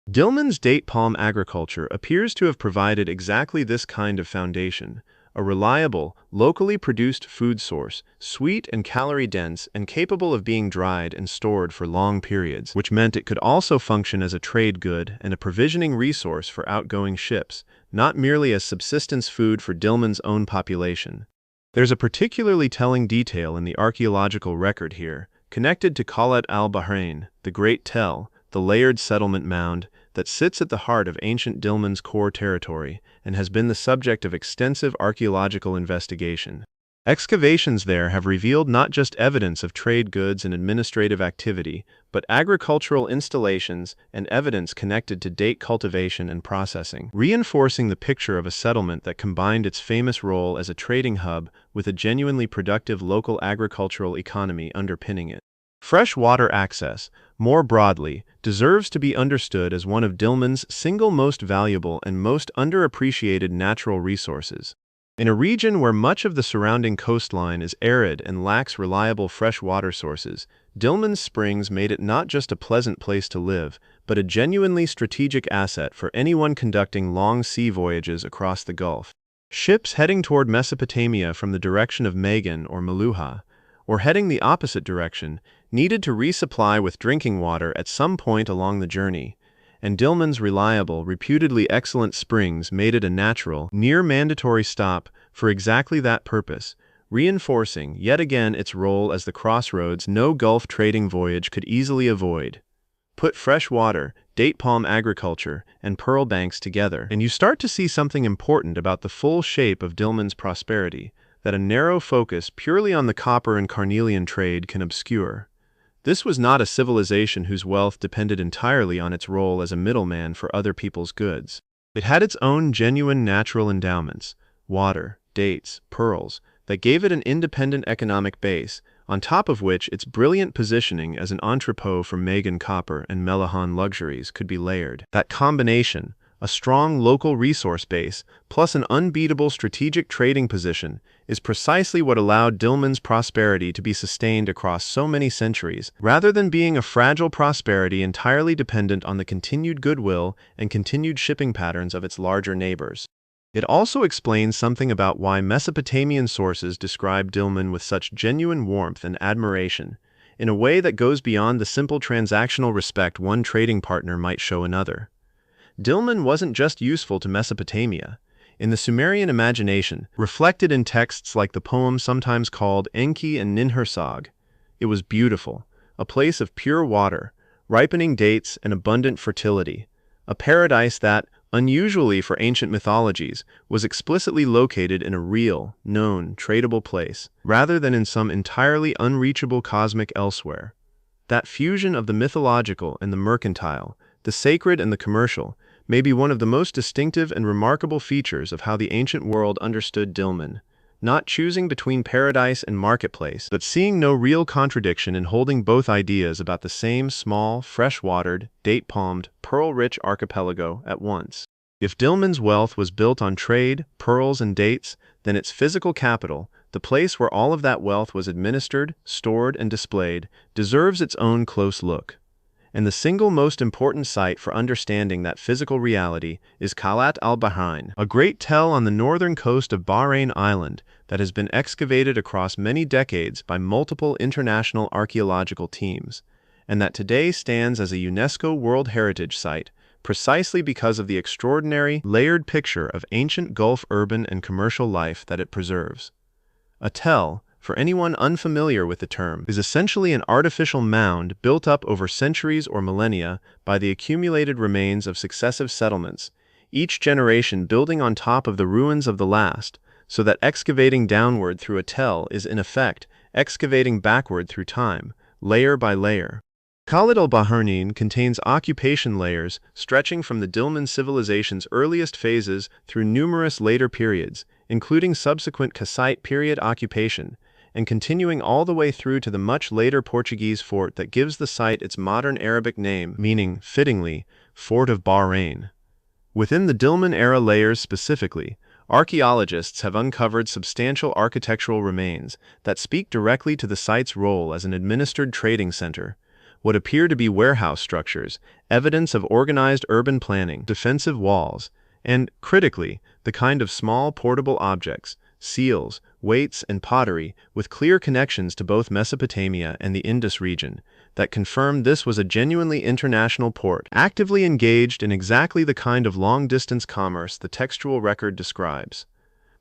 Dilmun's date palm agriculture appears to have provided exactly this kind of foundation. A reliable, locally produced food source, sweet and calorie-dense and capable of being dried and stored for long periods, which meant it could also function as a trade good and a provisioning resource for outgoing ships, not merely as subsistence food for Dilmun's own population. There's a particularly telling detail in the archaeological record here, connected to Qal'at al-Bahrain, the Great Tell, the layered settlement mound that sits at the heart of ancient Dilmun's core territory and has been the subject of extensive archaeological investigation. Excavations there have revealed not just evidence of trade goods and administrative activity, but agricultural installations and evidence connected to date cultivation and processing, reinforcing the picture of a settlement that combined its famous role as a trading hub with a genuinely productive local agricultural economy underpinning it. Fresh water access, more broadly, deserves to be understood as one of Dilmun's single most valuable and most underappreciated natural resources. In a region where much of the surrounding coastline is arid and lacks reliable fresh water sources, Dilmun's springs made it not just a pleasant place to live, but a genuinely strategic asset for anyone conducting long sea voyages across the Gulf. Ships heading toward Mesopotamia from the direction of Magan or Meluha, or heading the opposite direction, needed to resupply with drinking water at some point along the journey, and Dilmun's reliable, reputedly excellent springs made it a natural, near-mandatory stop for exactly that purpose, reinforcing yet again its role as the crossroads no Gulf trading voyage could easily avoid. Put fresh water, date palm agriculture, and pearl banks together, and you start to see something important about the full shape of Dilmun's prosperity that a narrow focus purely on the copper and carnelian trade can obscure. This was not a civilization whose wealth depended entirely on its role as a middleman for other people's goods. It had its own genuine natural endowments, water, dates, pearls, that gave it an independent economic base, on top of which its brilliant positioning as an entrepot for Magan copper and Meluhan luxuries could be layered. That combination, a strong local resource base, plus an unbeatable strategic trading position, is precisely what allowed Dilmun's prosperity to be sustained across so many centuries, rather than being a fragile prosperity entirely dependent on the continued goodwill and continued shipping patterns of its larger neighbors. It also explains something about why Mesopotamian sources describe Dilmun with such genuine warmth and admiration, in a way that goes beyond the simple transactional respect one trading partner might show another. Dilmun wasn't just useful to Mesopotamia. In the Sumerian imagination, reflected in texts like the poem sometimes called Enki and Ninhursag, it was beautiful, a place of pure water, ripening dates and abundant fertility, a paradise that, unusually for ancient mythologies, was explicitly located in a real, known, tradable place, rather than in some entirely unreachable cosmic elsewhere. That fusion of the mythological and the mercantile, the sacred and the commercial, may be one of the most distinctive and remarkable features of how the ancient world understood Dilmun. not choosing between paradise and marketplace, but seeing no real contradiction in holding both ideas about the same small, fresh-watered, date-palmed, pearl-rich archipelago at once. If Dilmun's wealth was built on trade, pearls, and dates, then its physical capital, the place where all of that wealth was administered, stored, and displayed, deserves its own close look. And the single most important site for understanding that physical reality is Qal'at al-Bahrain, a great tell on the northern coast of Bahrain Island that has been excavated across many decades by multiple international archaeological teams, and that today stands as a UNESCO World Heritage Site precisely because of the extraordinary, layered picture of ancient Gulf urban and commercial life that it preserves. A tell, for anyone unfamiliar with the term, is essentially an artificial mound built up over centuries or millennia by the accumulated remains of successive settlements, each generation building on top of the ruins of the last, so that excavating downward through a tell is in effect excavating backward through time, layer by layer. Qal'at al-Bahrain contains occupation layers stretching from the Dilmun civilization's earliest phases through numerous later periods, including subsequent Kassite period occupation, and continuing all the way through to the much later Portuguese fort that gives the site its modern Arabic name, meaning, fittingly, Fort of Bahrain. Within the Dilmun era layers specifically, archaeologists have uncovered substantial architectural remains that speak directly to the site's role as an administered trading center, what appear to be warehouse structures, evidence of organized urban planning, defensive walls, and, critically, the kind of small portable objects, seals, weights, and pottery with clear connections to both Mesopotamia and the Indus region that confirm this was a genuinely international port, actively engaged in exactly the kind of long-distance commerce the textual record describes.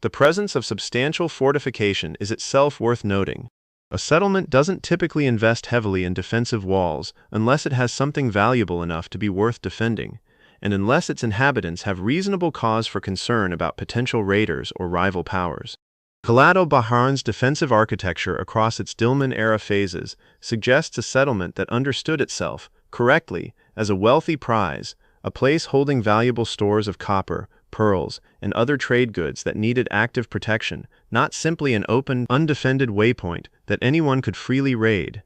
The presence of substantial fortification is itself worth noting. A settlement doesn't typically invest heavily in defensive walls unless it has something valuable enough to be worth defending, and unless its inhabitants have reasonable cause for concern about potential raiders or rival powers. Qal'at al-Bahrain's defensive architecture across its Dilmun-era phases suggests a settlement that understood itself, correctly, as a wealthy prize, a place holding valuable stores of copper, pearls, and other trade goods that needed active protection, not simply an open, undefended waypoint that anyone could freely raid.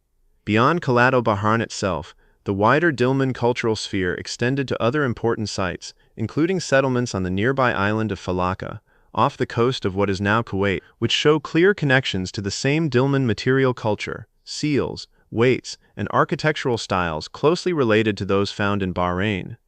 Beyond Qal'at al-Bahrain itself, the wider Dilmun cultural sphere extended to other important sites, including settlements on the nearby island of Falaka, off the coast of what is now Kuwait, which show clear connections to the same Dilmun material culture, seals, weights, and architectural styles closely related to those found in Bahrain,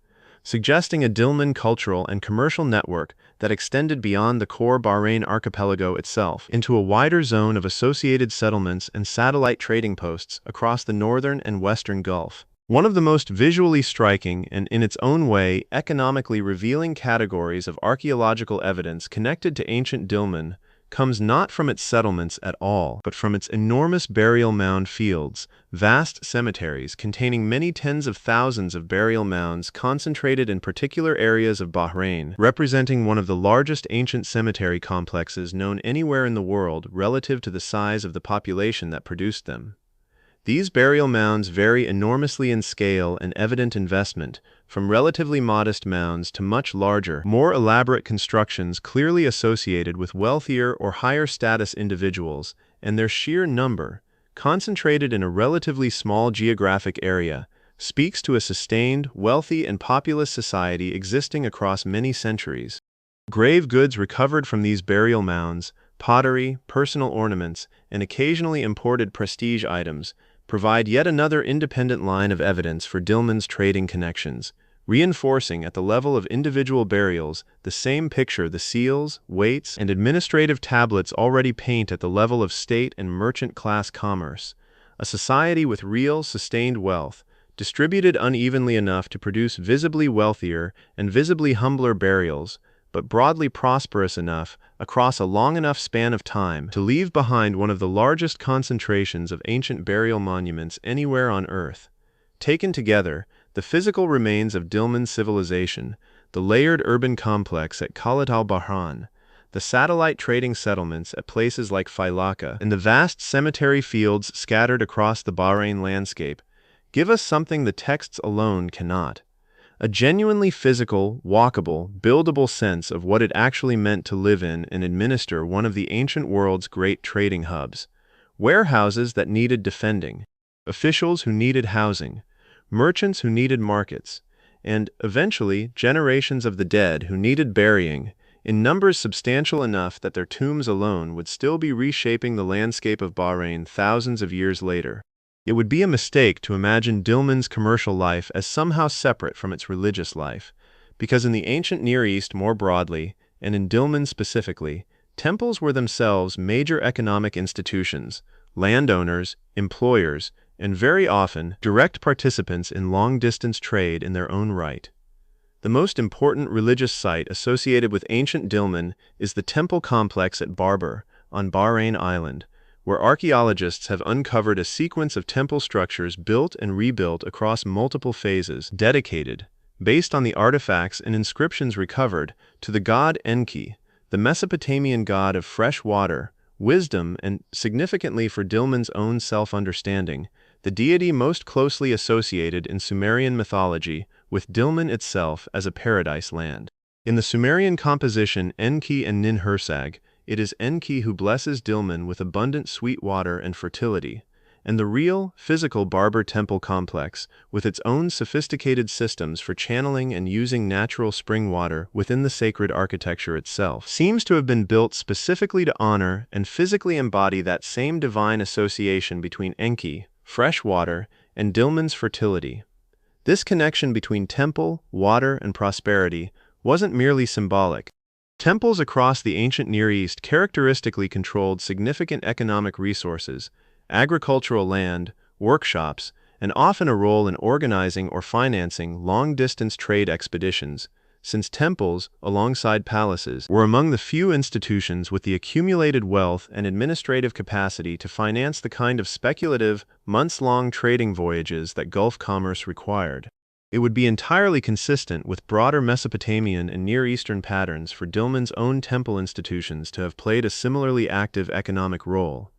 suggesting a Dilmun cultural and commercial network that extended beyond the core Bahrain archipelago itself into a wider zone of associated settlements and satellite trading posts across the northern and western Gulf. One of the most visually striking and, in its own way, economically revealing categories of archaeological evidence connected to ancient Dilmun comes not from its settlements at all, but from its enormous burial mound fields, vast cemeteries containing many tens of thousands of burial mounds concentrated in particular areas of Bahrain, representing one of the largest ancient cemetery complexes known anywhere in the world relative to the size of the population that produced them. These burial mounds vary enormously in scale and evident investment, from relatively modest mounds to much larger, more elaborate constructions clearly associated with wealthier or higher status individuals, and their sheer number, concentrated in a relatively small geographic area, speaks to a sustained, wealthy, and populous society existing across many centuries. Grave goods recovered from these burial mounds, pottery, personal ornaments, and occasionally imported prestige items, provide yet another independent line of evidence for Dilmun's trading connections, reinforcing at the level of individual burials the same picture the seals, weights, and administrative tablets already paint at the level of state and merchant-class commerce, a society with real, sustained wealth, distributed unevenly enough to produce visibly wealthier and visibly humbler burials, but broadly prosperous enough across a long enough span of time to leave behind one of the largest concentrations of ancient burial monuments anywhere on Earth. Taken together, the physical remains of Dilmun civilization, the layered urban complex at Qal'at al-Bahrain, the satellite trading settlements at places like Falaka, and the vast cemetery fields scattered across the Bahrain landscape, give us something the texts alone cannot: a genuinely physical, walkable, buildable sense of what it actually meant to live in and administer one of the ancient world's great trading hubs. Warehouses that needed defending, officials who needed housing, merchants who needed markets, and, eventually, generations of the dead who needed burying, in numbers substantial enough that their tombs alone would still be reshaping the landscape of Bahrain thousands of years later. It would be a mistake to imagine Dilmun's commercial life as somehow separate from its religious life, because in the ancient Near East more broadly, and in Dilmun specifically, temples were themselves major economic institutions, landowners, employers, and very often direct participants in long-distance trade in their own right. The most important religious site associated with ancient Dilmun is the temple complex at Barbar, on Bahrain Island, where archaeologists have uncovered a sequence of temple structures built and rebuilt across multiple phases, dedicated, based on the artifacts and inscriptions recovered, to the god Enki, the Mesopotamian god of fresh water, wisdom, and, significantly for Dilmun's own self-understanding, the deity most closely associated in Sumerian mythology with Dilmun itself as a paradise land. In the Sumerian composition Enki and Ninhursag, it is Enki who blesses Dilmun with abundant sweet water and fertility, and the real, physical Barbar Temple complex, with its own sophisticated systems for channeling and using natural spring water within the sacred architecture itself, seems to have been built specifically to honor and physically embody that same divine association between Enki, fresh water, and Dilmun's fertility. This connection between temple, water, and prosperity wasn't merely symbolic. Temples across the ancient Near East characteristically controlled significant economic resources, agricultural land, workshops, and often a role in organizing or financing long-distance trade expeditions, since temples, alongside palaces, were among the few institutions with the accumulated wealth and administrative capacity to finance the kind of speculative, months-long trading voyages that Gulf commerce required. It would be entirely consistent with broader Mesopotamian and Near Eastern patterns for Dilmun's own temple institutions to have played a similarly active economic role,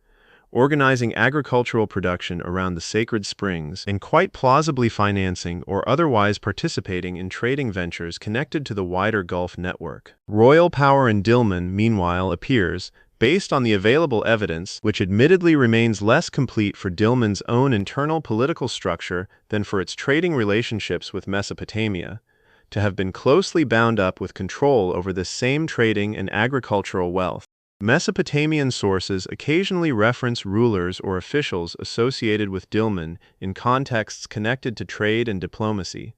organizing agricultural production around the sacred springs, and quite plausibly financing or otherwise participating in trading ventures connected to the wider Gulf network. Royal power in Dilmun, meanwhile, appears, based on the available evidence, which admittedly remains less complete for Dilmun's own internal political structure than for its trading relationships with Mesopotamia, to have been closely bound up with control over this same trading and agricultural wealth. Mesopotamian sources occasionally reference rulers or officials associated with Dilmun in contexts connected to trade and diplomacy,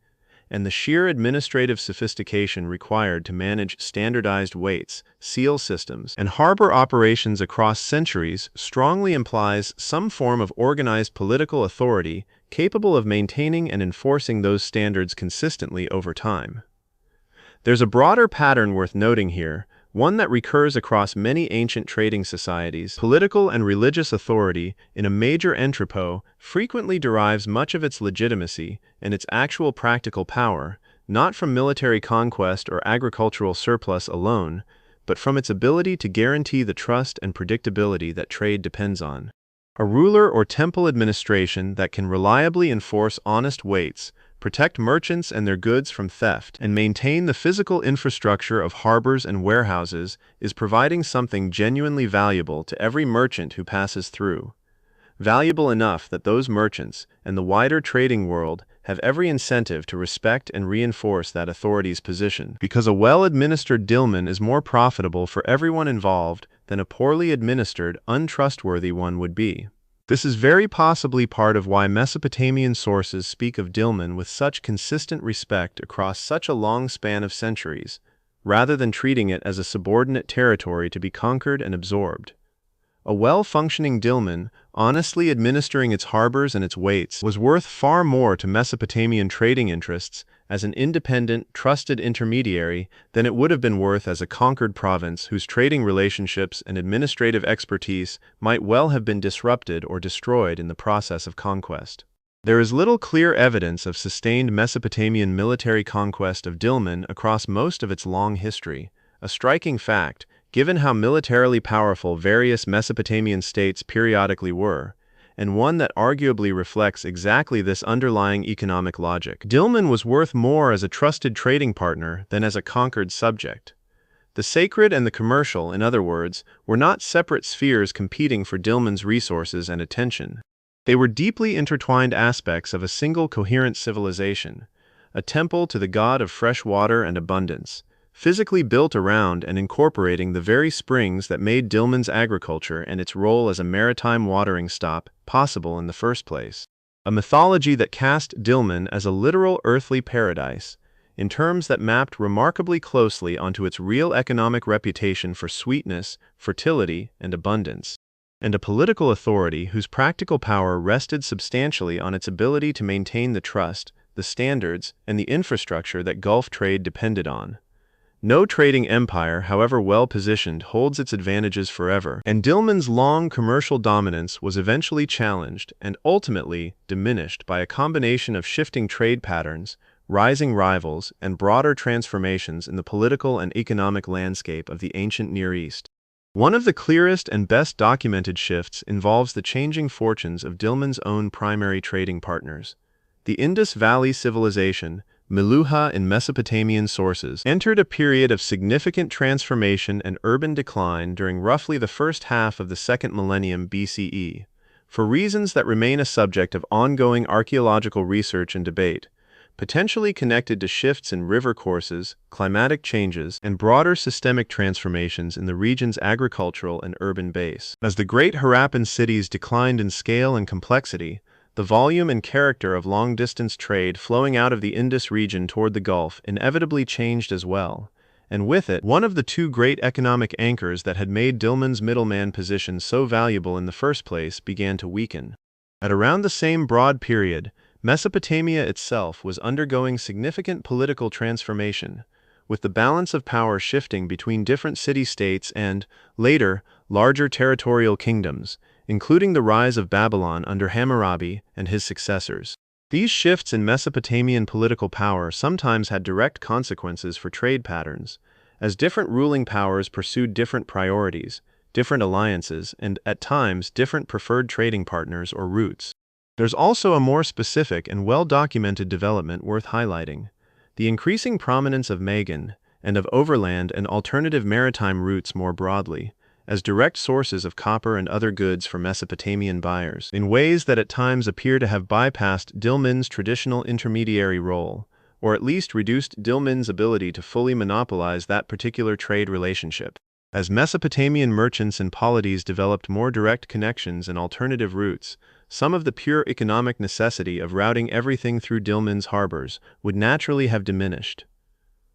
and the sheer administrative sophistication required to manage standardized weights, seal systems, and harbor operations across centuries strongly implies some form of organized political authority capable of maintaining and enforcing those standards consistently over time. There's a broader pattern worth noting here, one that recurs across many ancient trading societies. Political and religious authority in a major entrepot frequently derives much of its legitimacy and its actual practical power, not from military conquest or agricultural surplus alone, but from its ability to guarantee the trust and predictability that trade depends on. A ruler or temple administration that can reliably enforce honest weights, protect merchants and their goods from theft, and maintain the physical infrastructure of harbors and warehouses is providing something genuinely valuable to every merchant who passes through. Valuable enough that those merchants and the wider trading world have every incentive to respect and reinforce that authority's position, because a well-administered Dilmun is more profitable for everyone involved than a poorly administered, untrustworthy one would be. This is very possibly part of why Mesopotamian sources speak of Dilmun with such consistent respect across such a long span of centuries, rather than treating it as a subordinate territory to be conquered and absorbed. A well-functioning Dilmun, honestly administering its harbors and its weights, was worth far more to Mesopotamian trading interests as an independent, trusted intermediary than it would have been worth as a conquered province whose trading relationships and administrative expertise might well have been disrupted or destroyed in the process of conquest. There is little clear evidence of sustained Mesopotamian military conquest of Dilmun across most of its long history, a striking fact, given how militarily powerful various Mesopotamian states periodically were, and one that arguably reflects exactly this underlying economic logic. Dilmun was worth more as a trusted trading partner than as a conquered subject. The sacred and the commercial, in other words, were not separate spheres competing for Dilmun's resources and attention. They were deeply intertwined aspects of a single coherent civilization, a temple to the god of fresh water and abundance, physically built around and incorporating the very springs that made Dilmun's agriculture and its role as a maritime watering stop possible in the first place. A mythology that cast Dilmun as a literal earthly paradise, in terms that mapped remarkably closely onto its real economic reputation for sweetness, fertility, and abundance, and a political authority whose practical power rested substantially on its ability to maintain the trust, the standards, and the infrastructure that Gulf trade depended on. No trading empire, however well-positioned, holds its advantages forever, and Dilmun's long commercial dominance was eventually challenged and ultimately diminished by a combination of shifting trade patterns, rising rivals, and broader transformations in the political and economic landscape of the ancient Near East. One of the clearest and best documented shifts involves the changing fortunes of Dilmun's own primary trading partners. The Indus Valley civilization, Meluhha in Mesopotamian sources, entered a period of significant transformation and urban decline during roughly the first half of the second millennium BCE, for reasons that remain a subject of ongoing archaeological research and debate, potentially connected to shifts in river courses, climatic changes, and broader systemic transformations in the region's agricultural and urban base. As the great Harappan cities declined in scale and complexity, the volume and character of long-distance trade flowing out of the Indus region toward the Gulf inevitably changed as well, and with it, one of the two great economic anchors that had made Dilmun's middleman position so valuable in the first place began to weaken. At around the same broad period, Mesopotamia itself was undergoing significant political transformation, with the balance of power shifting between different city-states and, later, larger territorial kingdoms, including the rise of Babylon under Hammurabi and his successors. These shifts in Mesopotamian political power sometimes had direct consequences for trade patterns, as different ruling powers pursued different priorities, different alliances, and, at times, different preferred trading partners or routes. There's also a more specific and well-documented development worth highlighting: the increasing prominence of Magan and of overland and alternative maritime routes more broadly, as direct sources of copper and other goods for Mesopotamian buyers, in ways that at times appear to have bypassed Dilmun's traditional intermediary role, or at least reduced Dilmun's ability to fully monopolize that particular trade relationship. As Mesopotamian merchants and polities developed more direct connections and alternative routes, some of the pure economic necessity of routing everything through Dilmun's harbors would naturally have diminished.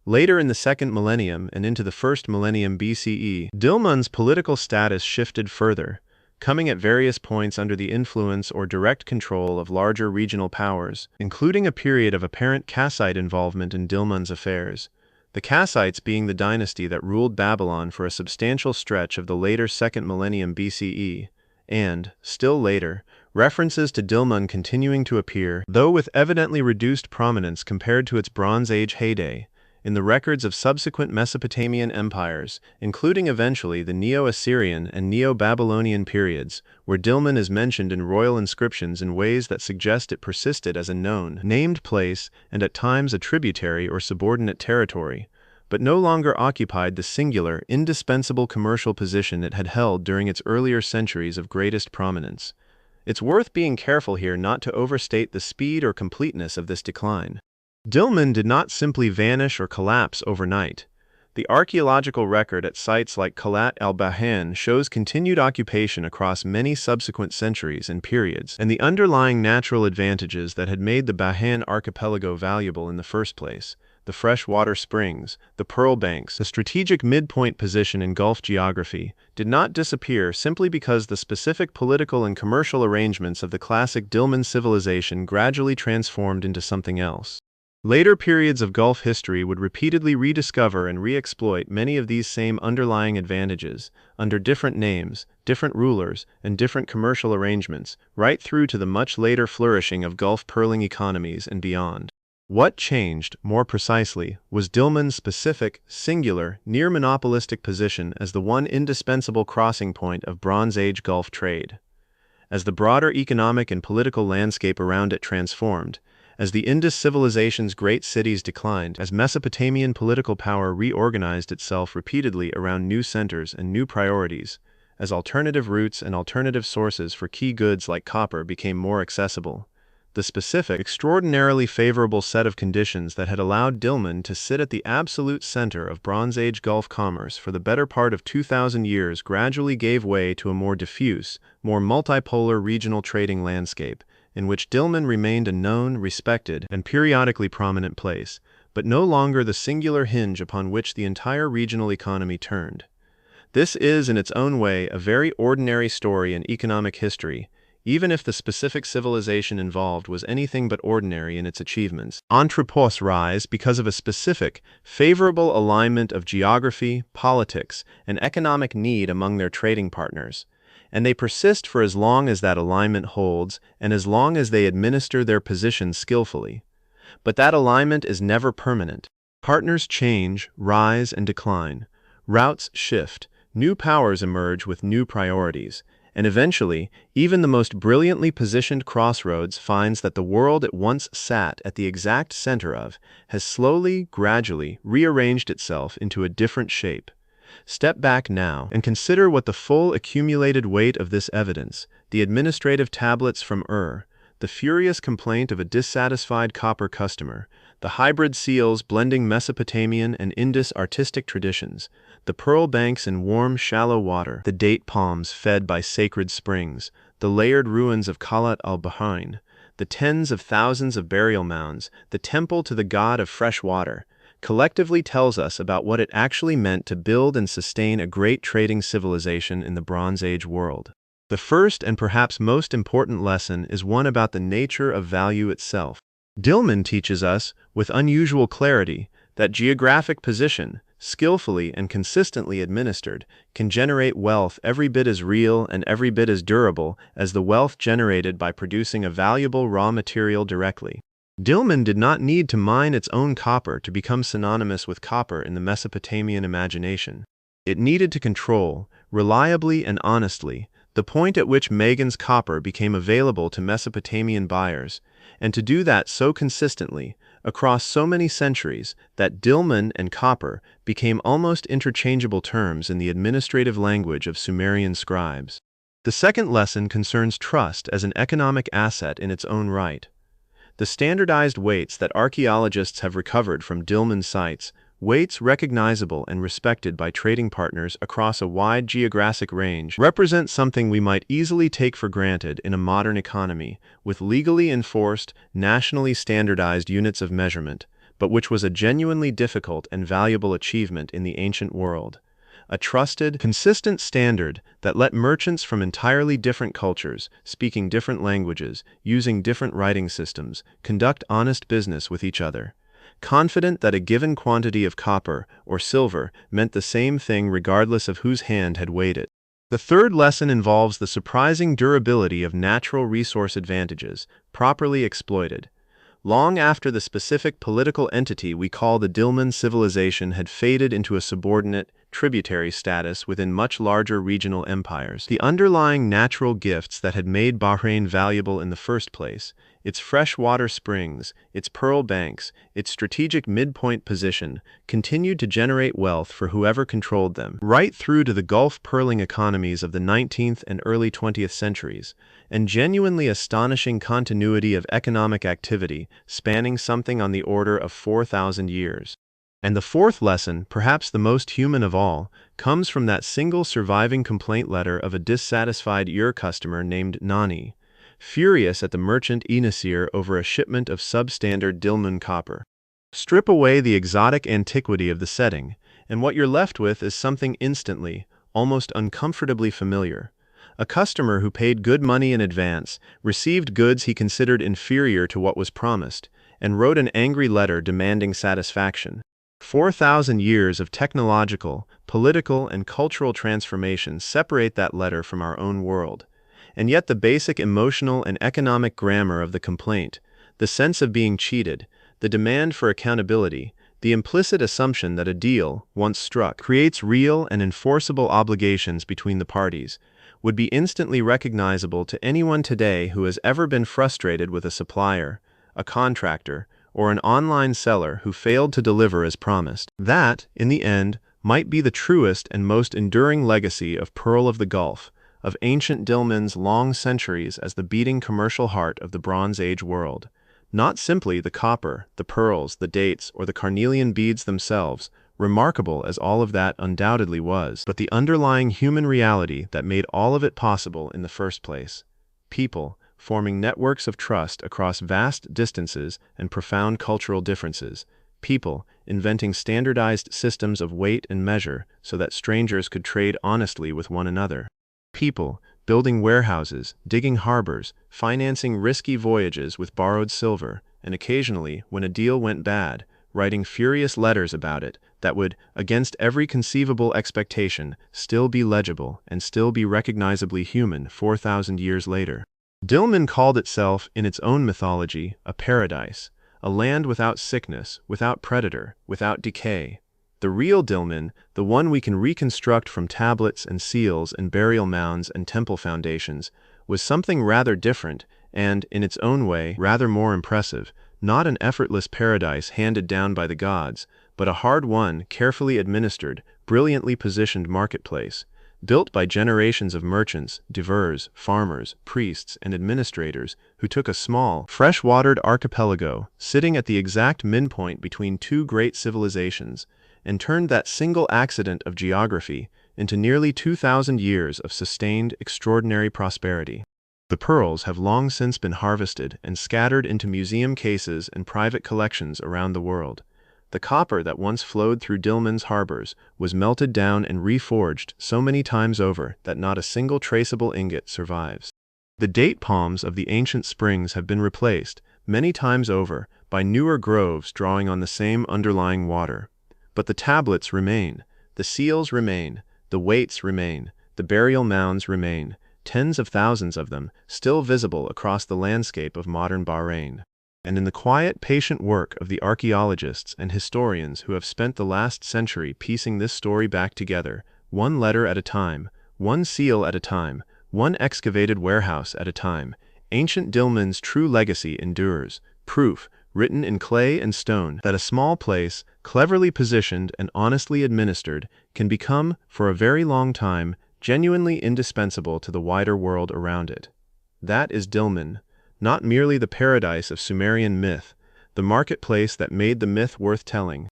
Later in the second millennium and into the first millennium BCE, Dilmun's political status shifted further, coming at various points under the influence or direct control of larger regional powers, including a period of apparent Kassite involvement in Dilmun's affairs, the Kassites being the dynasty that ruled Babylon for a substantial stretch of the later second millennium BCE, and, still later, references to Dilmun continuing to appear, though with evidently reduced prominence compared to its Bronze Age heyday, in the records of subsequent Mesopotamian empires, including eventually the Neo-Assyrian and Neo-Babylonian periods, where Dilmun is mentioned in royal inscriptions in ways that suggest it persisted as a known, named place and at times a tributary or subordinate territory, but no longer occupied the singular, indispensable commercial position it had held during its earlier centuries of greatest prominence. It's worth being careful here not to overstate the speed or completeness of this decline. Dilmun did not simply vanish or collapse overnight. The archaeological record at sites like Qal'at al-Bahrain shows continued occupation across many subsequent centuries and periods, and the underlying natural advantages that had made the Bahrain archipelago valuable in the first place, the freshwater springs, the pearl banks, the strategic midpoint position in Gulf geography, did not disappear simply because the specific political and commercial arrangements of the classic Dilmun civilization gradually transformed into something else. Later periods of Gulf history would repeatedly rediscover and re-exploit many of these same underlying advantages, under different names, different rulers, and different commercial arrangements, right through to the much later flourishing of Gulf pearling economies and beyond. What changed, more precisely, was Dilmun's specific, singular, near-monopolistic position as the one indispensable crossing point of Bronze Age Gulf trade. as the broader economic and political landscape around it transformed, as the Indus civilization's great cities declined, as Mesopotamian political power reorganized itself repeatedly around new centers and new priorities, as alternative routes and alternative sources for key goods like copper became more accessible. The specific, extraordinarily favorable set of conditions that had allowed Dilmun to sit at the absolute center of Bronze Age Gulf commerce for the better part of 2,000 years gradually gave way to a more diffuse, more multipolar regional trading landscape, in which Dilmun remained a known, respected, and periodically prominent place, but no longer the singular hinge upon which the entire regional economy turned. This is, in its own way, a very ordinary story in economic history, even if the specific civilization involved was anything but ordinary in its achievements. Entrepôts rise because of a specific, favorable alignment of geography, politics, and economic need among their trading partners, and they persist for as long as that alignment holds and as long as they administer their positions skillfully. But that alignment is never permanent. Partners change, rise, and decline. Routes shift. New powers emerge with new priorities. And eventually, even the most brilliantly positioned crossroads finds that the world it once sat at the exact center of has slowly, gradually rearranged itself into a different shape. Step back now and consider what the full accumulated weight of this evidence, the administrative tablets from the furious complaint of a dissatisfied copper customer, the hybrid seals blending Mesopotamian and Indus artistic traditions, the pearl banks in warm, shallow water, the date palms fed by sacred springs, the layered ruins of Qal'at al-Bahrain, the tens of thousands of burial mounds, the temple to the god of fresh water, collectively tells us about what it actually meant to build and sustain a great trading civilization in the Bronze Age world. The first and perhaps most important lesson is one about the nature of value itself. Dilmun teaches us, with unusual clarity, that geographic position, skillfully and consistently administered, can generate wealth every bit as real and every bit as durable as the wealth generated by producing a valuable raw material directly. Dilmun did not need to mine its own copper to become synonymous with copper in the Mesopotamian imagination. It needed to control, reliably and honestly, the point at which Magan's copper became available to Mesopotamian buyers, and to do that so consistently, across so many centuries, that Dilmun and copper became almost interchangeable terms in the administrative language of Sumerian scribes. The second lesson concerns trust as an economic asset in its own right. The standardized weights that archaeologists have recovered from Dilmun sites, weights recognizable and respected by trading partners across a wide geographic range, represent something we might easily take for granted in a modern economy, with legally enforced, nationally standardized units of measurement, but which was a genuinely difficult and valuable achievement in the ancient world. A trusted, consistent standard that let merchants from entirely different cultures, speaking different languages, using different writing systems, conduct honest business with each other, confident that a given quantity of copper or silver meant the same thing regardless of whose hand had weighed it. The third lesson involves the surprising durability of natural resource advantages, properly exploited. Long after the specific political entity we call the Dilmun civilization had faded into a subordinate, tributary status within much larger regional empires, the underlying natural gifts that had made Bahrain valuable in the first place, its freshwater springs, its pearl banks, its strategic midpoint position, continued to generate wealth for whoever controlled them, right through to the Gulf pearling economies of the 19th and early 20th centuries, and genuinely astonishing continuity of economic activity spanning something on the order of 4,000 years. And the fourth lesson, perhaps the most human of all, comes from that single surviving complaint letter of a dissatisfied customer named Nani, furious at the merchant Enasir over a shipment of substandard Dilmun copper. Strip away the exotic antiquity of the setting, and what you're left with is something instantly, almost uncomfortably familiar. A customer who paid good money in advance, received goods he considered inferior to what was promised, and wrote an angry letter demanding satisfaction. 4,000 years of technological, political, and cultural transformation separate that letter from our own world. And yet the basic emotional and economic grammar of the complaint, the sense of being cheated, the demand for accountability, the implicit assumption that a deal, once struck, creates real and enforceable obligations between the parties, would be instantly recognizable to anyone today who has ever been frustrated with a supplier, a contractor, or an online seller who failed to deliver as promised. That, in the end, might be the truest and most enduring legacy of Pearl of the Gulf, of ancient Dilmun's long centuries as the beating commercial heart of the Bronze Age world. Not simply the copper, the pearls, the dates, or the carnelian beads themselves, remarkable as all of that undoubtedly was, but the underlying human reality that made all of it possible in the first place. People, forming networks of trust across vast distances and profound cultural differences. People, inventing standardized systems of weight and measure so that strangers could trade honestly with one another. People, building warehouses, digging harbors, financing risky voyages with borrowed silver, and occasionally, when a deal went bad, writing furious letters about it that would, against every conceivable expectation, still be legible and still be recognizably human 4,000 years later. Dilmun called itself, in its own mythology, a paradise, a land without sickness, without predator, without decay. The real Dilmun, the one we can reconstruct from tablets and seals and burial mounds and temple foundations, was something rather different and, in its own way, rather more impressive, not an effortless paradise handed down by the gods, but a hard-won, carefully administered, brilliantly positioned marketplace, built by generations of merchants, divers, farmers, priests, and administrators who took a small, fresh-watered archipelago sitting at the exact midpoint between two great civilizations, and turned that single accident of geography into nearly 2,000 years of sustained, extraordinary prosperity. The pearls have long since been harvested and scattered into museum cases and private collections around the world. The copper that once flowed through Dilmun's harbors was melted down and reforged so many times over that not a single traceable ingot survives. The date palms of the ancient springs have been replaced, many times over, by newer groves drawing on the same underlying water. But the tablets remain, the seals remain, the weights remain, the burial mounds remain, tens of thousands of them, still visible across the landscape of modern Bahrain. And in the quiet, patient work of the archaeologists and historians who have spent the last century piecing this story back together, one letter at a time, one seal at a time, one excavated warehouse at a time, ancient Dilmun's true legacy endures, proof, written in clay and stone, that a small place, cleverly positioned and honestly administered, can become, for a very long time, genuinely indispensable to the wider world around it. That is Dilmun, not merely the paradise of Sumerian myth, the marketplace that made the myth worth telling,